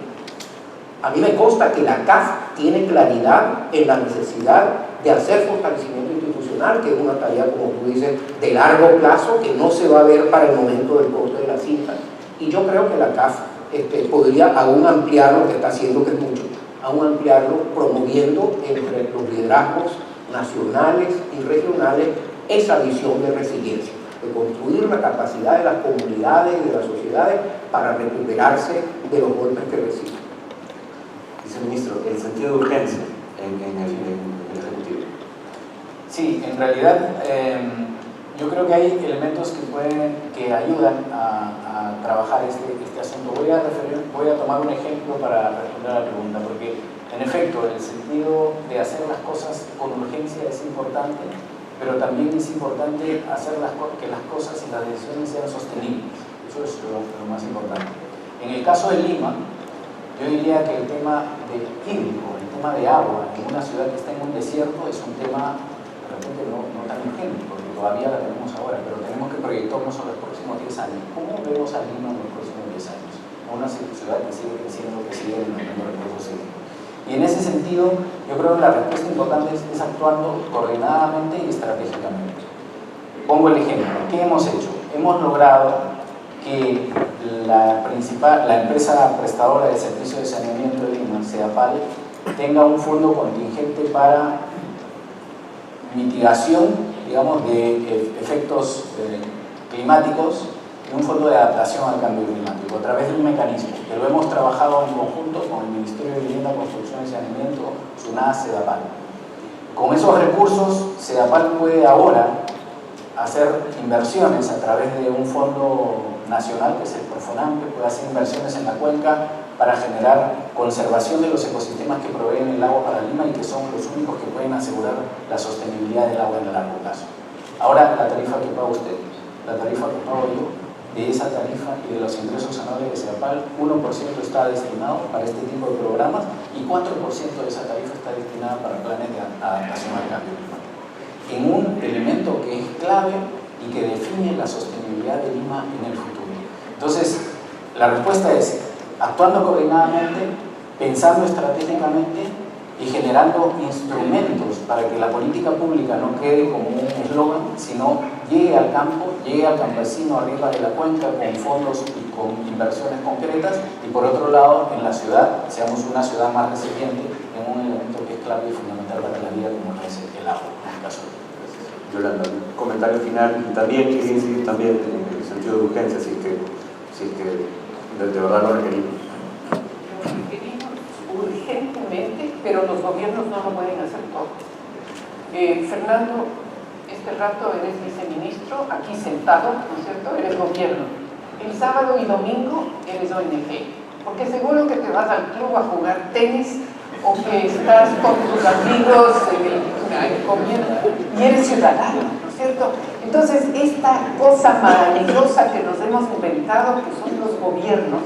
A mí me consta que la CAF tiene claridad en la necesidad de hacer fortalecimiento institucional, que es una tarea, como tú dices, de largo plazo, que no se va a ver para el momento del corte de la cinta. Y yo creo que la CAF podría aún ampliar lo que está haciendo, que es mucho, aún ampliarlo, promoviendo entre los liderazgos nacionales y regionales esa visión de resiliencia, de construir la capacidad de las comunidades y de las sociedades para recuperarse de los golpes que reciben. Viceministro, el sentido de urgencia en el Ejecutivo. Sí, en realidad yo creo que hay elementos que ayudan a trabajar este asunto. Voy a tomar un ejemplo para responder a la pregunta, porque en efecto el sentido de hacer las cosas con urgencia es importante, pero también es importante hacer que las cosas y las decisiones sean sostenibles. Eso es lo más importante. En el caso de Lima, yo diría que el tema de hídrico, el tema de agua en una ciudad que está en un desierto es un tema de repente no tan urgente, porque todavía la tenemos ahora, pero tenemos que proyectarnos a los próximos 10 años. ¿Cómo vemos a Lima en los próximos 10 años? Una ciudad que sigue creciendo, que sigue alimentando recursos hídricos. Y en ese sentido, yo creo que la respuesta importante es actuando coordinadamente y estratégicamente. Pongo el ejemplo. ¿Qué hemos hecho? Hemos logrado que la empresa prestadora de servicio de saneamiento de Lima, CEDAPAL, tenga un fondo contingente para mitigación, digamos, de efectos climáticos y un fondo de adaptación al cambio climático a través de un mecanismo que lo hemos trabajado en conjunto con el Ministerio de Vivienda, Construcción y Saneamiento, SUNAS, CEDAPAL. Con esos recursos, CEDAPAL puede ahora hacer inversiones a través de un fondo nacional que es el Profonampe, puede hacer inversiones en la cuenca para generar conservación de los ecosistemas que proveen el agua para Lima y que son los únicos que pueden asegurar la sostenibilidad del agua en el largo plazo. Ahora, la tarifa que paga usted, la tarifa que pago yo, de esa tarifa y de los ingresos anuales de CEDAPAL, 1% está destinado para este tipo de programas y 4% de esa tarifa está destinada para planes de adaptación al cambio climático, en un elemento que es clave y que define la sostenibilidad de Lima en el futuro. Entonces, la respuesta es actuando coordinadamente, pensando estratégicamente y generando instrumentos para que la política pública no quede como un eslogan, sino llegue al campo, llegue al campesino arriba de la cuenca con fondos y con inversiones concretas, y por otro lado, en la ciudad, seamos una ciudad más resiliente en un elemento que es clave y fundamental para la vida como es el agua, en el caso de Yolanda, un comentario final, y también quería incidir también en el sentido de urgencia, si es que de verdad lo requerimos. Lo requerimos urgentemente, pero los gobiernos no lo pueden hacer todo. Fernando, este rato eres viceministro, aquí sentado, ¿no es cierto? Eres gobierno. El sábado y domingo eres ONG, porque seguro que te vas al club a jugar tenis o que estás con tus amigos comiendo y eres ciudadano, ¿no es cierto? Entonces, esta cosa maravillosa que nos hemos inventado, que son los gobiernos,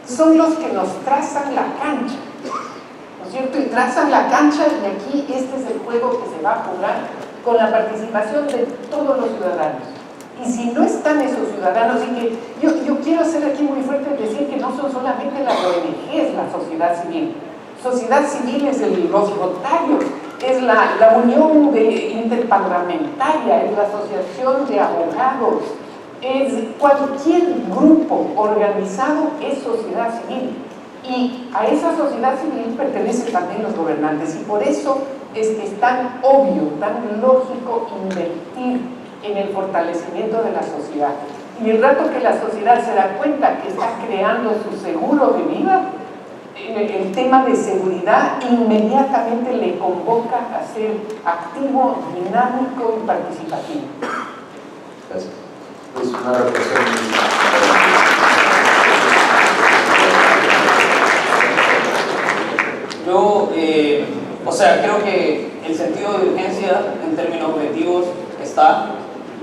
son los que nos trazan la cancha, ¿no es cierto? Y trazan la cancha, y aquí este es el juego que se va a jugar con la participación de todos los ciudadanos. Y si no están esos ciudadanos, y que yo quiero ser aquí muy fuerte y decir que no son solamente las ONGs, la sociedad civil. Sociedad civil es los Rotarios, es la Unión Interparlamentaria, es la Asociación de Abogados, es cualquier grupo organizado, es sociedad civil. Y a esa sociedad civil pertenecen también los gobernantes, y por eso es que es tan obvio, tan lógico invertir en el fortalecimiento de la sociedad. Y el rato que la sociedad se da cuenta que está creando su seguro de vida, el tema de seguridad inmediatamente le convoca a ser activo, dinámico y participativo. Gracias. Es una reflexión. Yo, creo que el sentido de urgencia en términos objetivos está.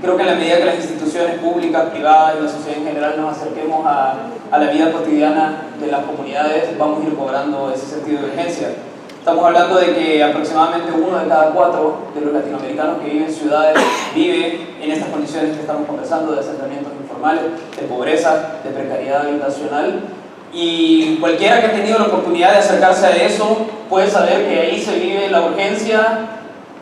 Creo que en la medida que las instituciones públicas, privadas y la sociedad en general nos acerquemos a la vida cotidiana de las comunidades, vamos a ir cobrando ese sentido de urgencia. Estamos hablando de que aproximadamente 1 de cada 4 de los latinoamericanos que viven en ciudades vive en estas condiciones que estamos conversando, de asentamientos informales, de pobreza, de precariedad habitacional. Y cualquiera que ha tenido la oportunidad de acercarse a eso puede saber que ahí se vive la urgencia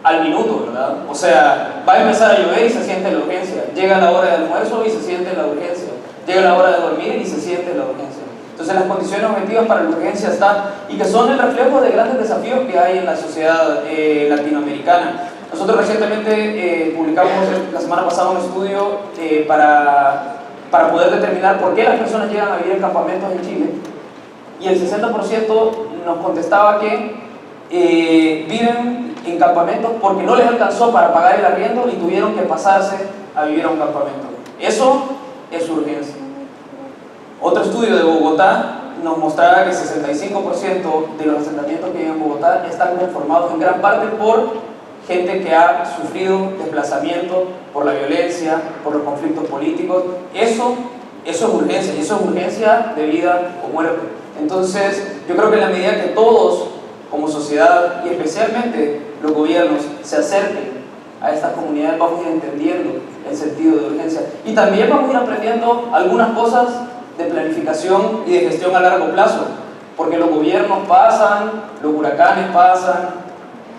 al minuto, ¿verdad? O sea, va a empezar a llover y se siente la urgencia. Llega la hora del almuerzo y se siente la urgencia. Llega la hora de dormir y se siente la urgencia. Entonces las condiciones objetivas para la urgencia están y que son el reflejo de grandes desafíos que hay en la sociedad latinoamericana. Nosotros recientemente publicamos la semana pasada un estudio para poder determinar por qué las personas llegan a vivir en campamentos en Chile, y el 60% nos contestaba que viven en campamentos porque no les alcanzó para pagar el arriendo y tuvieron que pasarse a vivir a un campamento. Eso es urgencia. Otro estudio de Bogotá nos mostraba que el 65% de los asentamientos que hay en Bogotá están conformados en gran parte por gente que ha sufrido desplazamiento por la violencia, por los conflictos políticos. Eso es urgencia, y eso es urgencia de vida o muerte. Entonces, yo creo que en la medida que todos, como sociedad, y especialmente los gobiernos, se acerquen a estas comunidades, vamos a ir entendiendo el sentido de urgencia. Y también vamos a ir aprendiendo algunas cosas de planificación y de gestión a largo plazo, porque los gobiernos pasan, los huracanes pasan,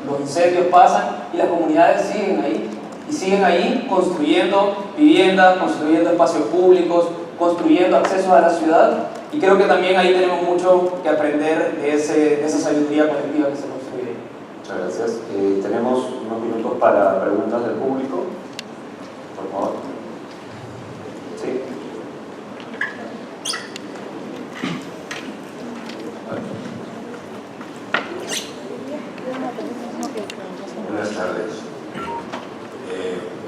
los incendios pasan, y las comunidades siguen ahí, y siguen ahí construyendo viviendas, construyendo espacios públicos, construyendo accesos a la ciudad, y creo que también ahí tenemos mucho que aprender de esa sabiduría colectiva que se construye. Muchas gracias. Tenemos unos minutos para preguntas del público, por favor. Sí. Buenas tardes.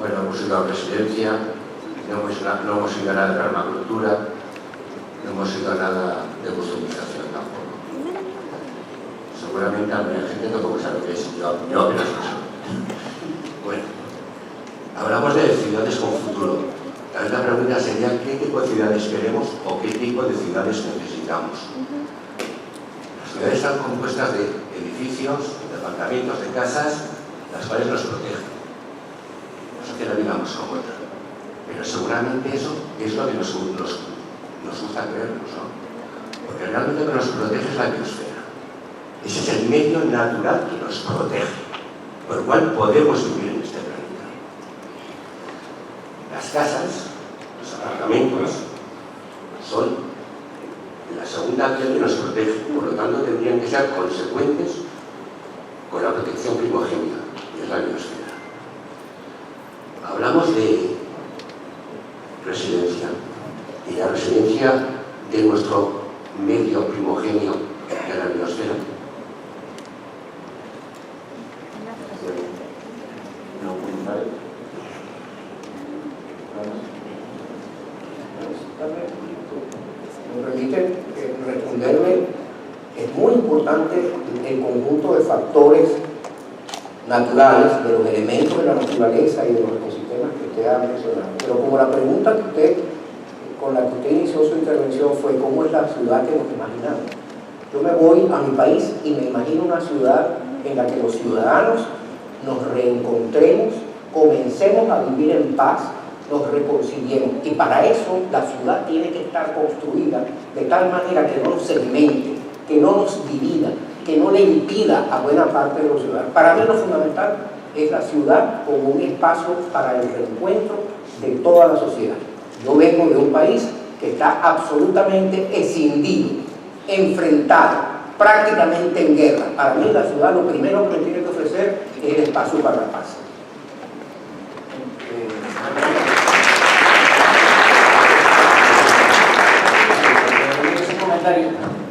Bueno, hemos ido a residencia, no hemos ido a nada de permacultura, no hemos ido a nada de customización tampoco. Seguramente hay gente que tampoco sabe qué es, yo apenas lo sé. Bueno, hablamos de ciudades con futuro. La pregunta sería, ¿qué tipo de ciudades queremos o qué tipo de ciudades necesitamos? Las ciudades están compuestas de edificios, de apartamentos, de casas, las cuales nos protegen. No sé que la digamos como otra. Pero seguramente eso es lo que nos gusta creernos, ¿no? Porque realmente lo que nos protege es la biosfera. Ese es el medio natural que nos protege, por el cual podemos vivir en este planeta. Las casas, los apartamentos, son la segunda acción que nos protege, por lo tanto tendrían que ser consecuentes con la protección primogénita, que es la biosfera. Hablamos de residencia, y la residencia de nuestro medio primogenio de la biosfera. Me permite responderme, es muy importante el conjunto de factores naturales, de los elementos de la naturaleza y de los ecosistemas que usted ha mencionado. Pero como la pregunta con la que usted inició su intervención fue ¿cómo es la ciudad que nos imaginamos? Yo me voy a mi país y me imagino una ciudad en la que los ciudadanos nos reencontremos, comencemos a vivir en paz, nos reconciliemos. Y para eso la ciudad tiene que estar construida de tal manera que no nos segmente, que no nos divida, que no le impida a buena parte de los ciudadanos. Para mí lo fundamental es la ciudad como un espacio para el reencuentro de toda la sociedad. Yo vengo de un país que está absolutamente escindido, enfrentado, prácticamente en guerra. Para mí la ciudad lo primero que tiene que ofrecer es el espacio para la paz.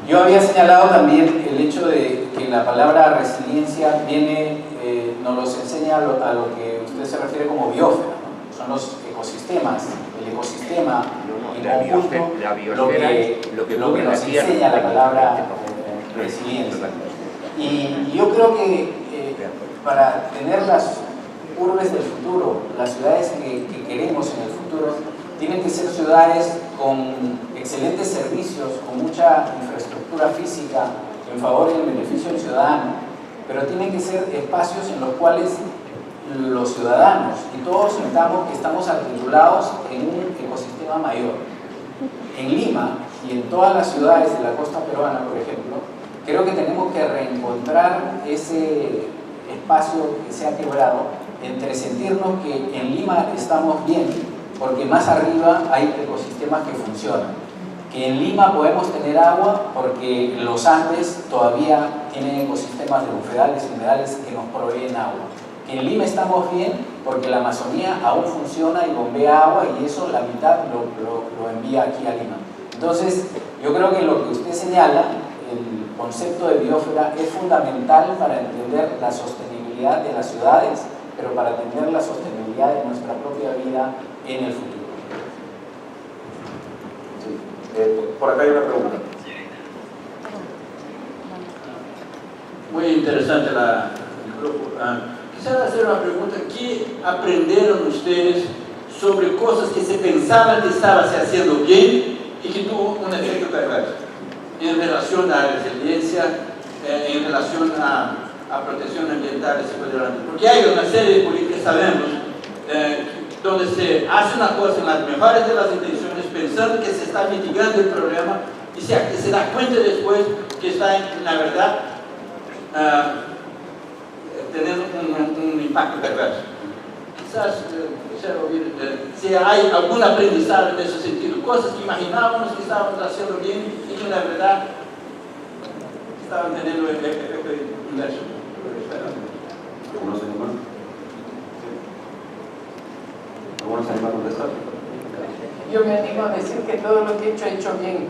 Yo había señalado también el hecho de que la palabra resiliencia viene, nos los enseña a lo que usted se refiere como biosfera, ¿no? Son los ecosistemas, el ecosistema en conjunto, lo que nos enseña la palabra resiliencia. Y yo creo que para tener las urbes del futuro, las ciudades que queremos en el futuro, tienen que ser ciudades con excelentes servicios, con mucha infraestructura física en favor y en beneficio del ciudadano, pero tienen que ser espacios en los cuales los ciudadanos y todos sintamos que estamos articulados en un ecosistema mayor. En Lima y en todas las ciudades de la costa peruana, por ejemplo, creo que tenemos que reencontrar ese espacio que se ha quebrado entre sentirnos que en Lima estamos bien, porque más arriba hay ecosistemas que funcionan, que en Lima podemos tener agua porque los Andes todavía tienen ecosistemas de bufedales y humedales que nos proveen agua. Que en Lima estamos bien porque la Amazonía aún funciona y bombea agua y eso la mitad lo envía aquí a Lima. Entonces, yo creo que lo que usted señala, el concepto de biosfera, es fundamental para entender la sostenibilidad de las ciudades, pero para entender la sostenibilidad de nuestra propia vida en el futuro. Por acá hay una pregunta. Muy interesante el grupo. Quisiera hacer una pregunta. ¿Qué aprendieron ustedes sobre cosas que se pensaban que estaban haciendo bien y que tuvo un efecto perverso en relación a la resiliencia, en relación a protección ambiental y seguridad? Porque hay una serie de políticas, sabemos, donde se hace una cosa en las mejores de las intenciones, pensando que se está mitigando el problema y se da cuenta después que está, en la verdad, teniendo un impacto perverso. Quizás quisiera oír si hay algún aprendizaje en ese sentido, cosas que imaginábamos que estábamos haciendo bien y que en la verdad estaban teniendo el efecto inverso. ¿Algunos se animan? ¿Algunos se animan a contestar? Yo me animo a decir que todo lo que he hecho bien.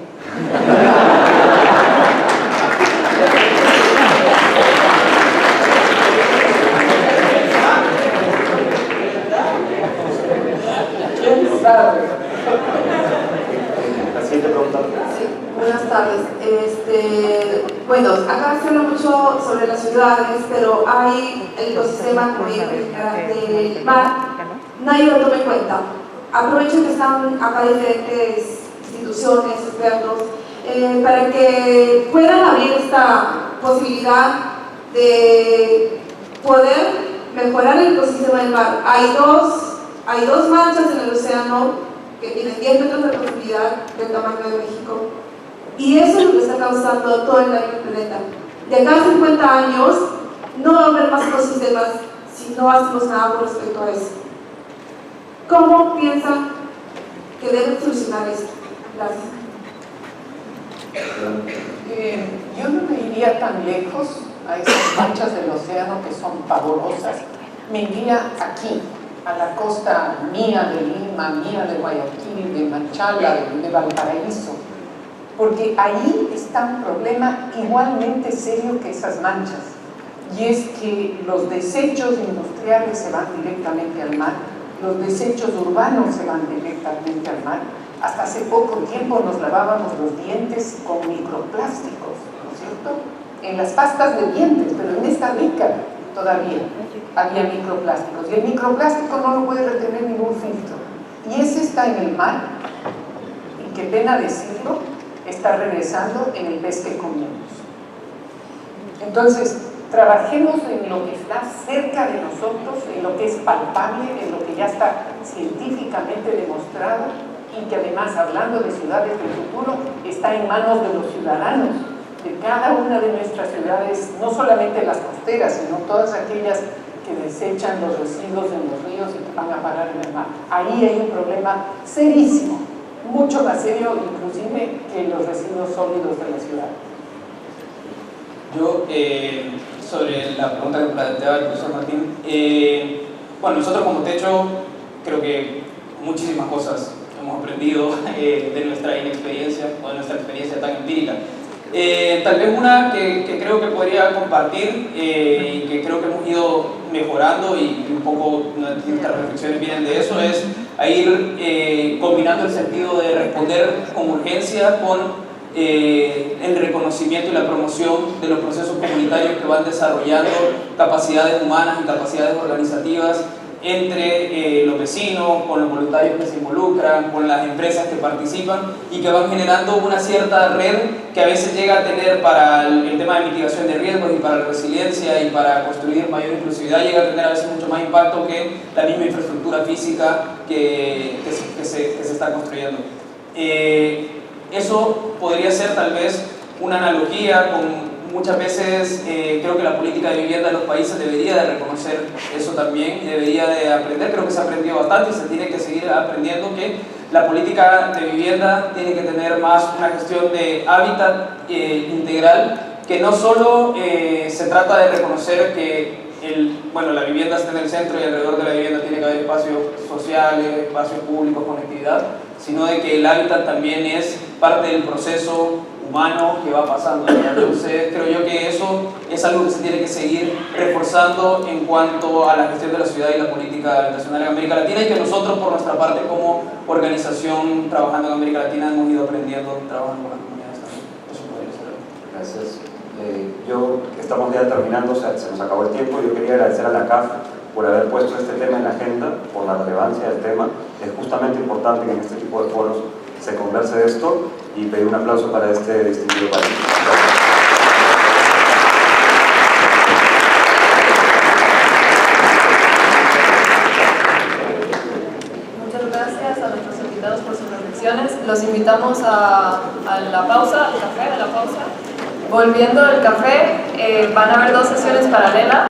¿Quién sabe? La siguiente pregunta. Sí, buenas tardes. Bueno, acá se habla mucho sobre las ciudades, pero hay el ecosistema del mar, nadie lo toma en cuenta. Aprovecho que están acá diferentes instituciones, expertos, para que puedan abrir esta posibilidad de poder mejorar el ecosistema del mar. Hay dos manchas en el océano que tienen 10 metros de profundidad del tamaño de México, y eso es lo que está causando todo el daño del planeta. De acá a 50 años no va a haber más ecosistemas si no hacemos nada con respecto a eso. ¿Cómo piensan que deben solucionar esto? Gracias. Yo no me iría tan lejos a esas manchas del océano que son pavorosas. Me iría aquí, a la costa mía de Lima, mía de Guayaquil, de Machala, de Valparaíso, porque ahí está un problema igualmente serio que esas manchas, y es que los desechos industriales se van directamente al mar, los desechos urbanos se van directamente al mar. Hasta hace poco tiempo nos lavábamos los dientes con microplásticos, ¿no es cierto? En las pastas de dientes, pero en esta década todavía había microplásticos, y el microplástico no lo puede retener ningún filtro, y ese está en el mar, y qué pena decirlo, está regresando en el pez que comemos. Entonces, trabajemos en lo que está cerca de nosotros, en lo que es palpable, en lo que ya está científicamente demostrado, y que además, hablando de ciudades del futuro, está en manos de los ciudadanos de cada una de nuestras ciudades, no solamente las costeras, sino todas aquellas que desechan los residuos en los ríos y que van a parar en el mar. Ahí hay un problema serísimo, mucho más serio inclusive que los residuos sólidos de la ciudad. Yo, sobre la pregunta que planteaba el profesor Martín, bueno, nosotros como Techo creo que muchísimas cosas hemos aprendido de nuestra inexperiencia o de nuestra experiencia tan empírica. Tal vez una que creo que podría compartir y que creo que hemos ido mejorando, y un poco nuestras reflexiones vienen de eso, es a ir combinando el sentido de responder con urgencia con el reconocimiento y la promoción de los procesos comunitarios que van desarrollando capacidades humanas y capacidades organizativas entre los vecinos, con los voluntarios que se involucran, con las empresas que participan y que van generando una cierta red que a veces llega a tener, para el tema de mitigación de riesgos y para la resiliencia y para construir mayor inclusividad, llega a tener a veces mucho más impacto que la misma infraestructura física que se está construyendo. Eso podría ser tal vez una analogía con muchas veces, creo que la política de vivienda de los países debería de reconocer eso también, y debería de aprender, creo que se ha aprendido bastante y se tiene que seguir aprendiendo, que la política de vivienda tiene que tener más una gestión de hábitat integral, que no solo se trata de reconocer que la vivienda está en el centro y alrededor de la vivienda tiene que haber espacios sociales, espacios públicos, conectividad, sino de que el hábitat también es parte del proceso humano que va pasando. Entonces creo yo que eso es algo que se tiene que seguir reforzando en cuanto a la gestión de la ciudad y la política habitacional en América Latina, y que nosotros por nuestra parte como organización trabajando en América Latina hemos ido aprendiendo trabajando con las comunidades también. Eso podría ser. Gracias. Estamos ya terminando, se nos acabó el tiempo. Yo quería agradecer a la CAF por haber puesto este tema en la agenda, por la relevancia del tema. Es justamente importante que en este tipo de foros se converse de esto, y pedir un aplauso para este distinguido país. Muchas gracias a nuestros invitados por sus reflexiones. Los invitamos a la pausa, al café, a la pausa. Volviendo del café, van a haber 2 sesiones paralelas.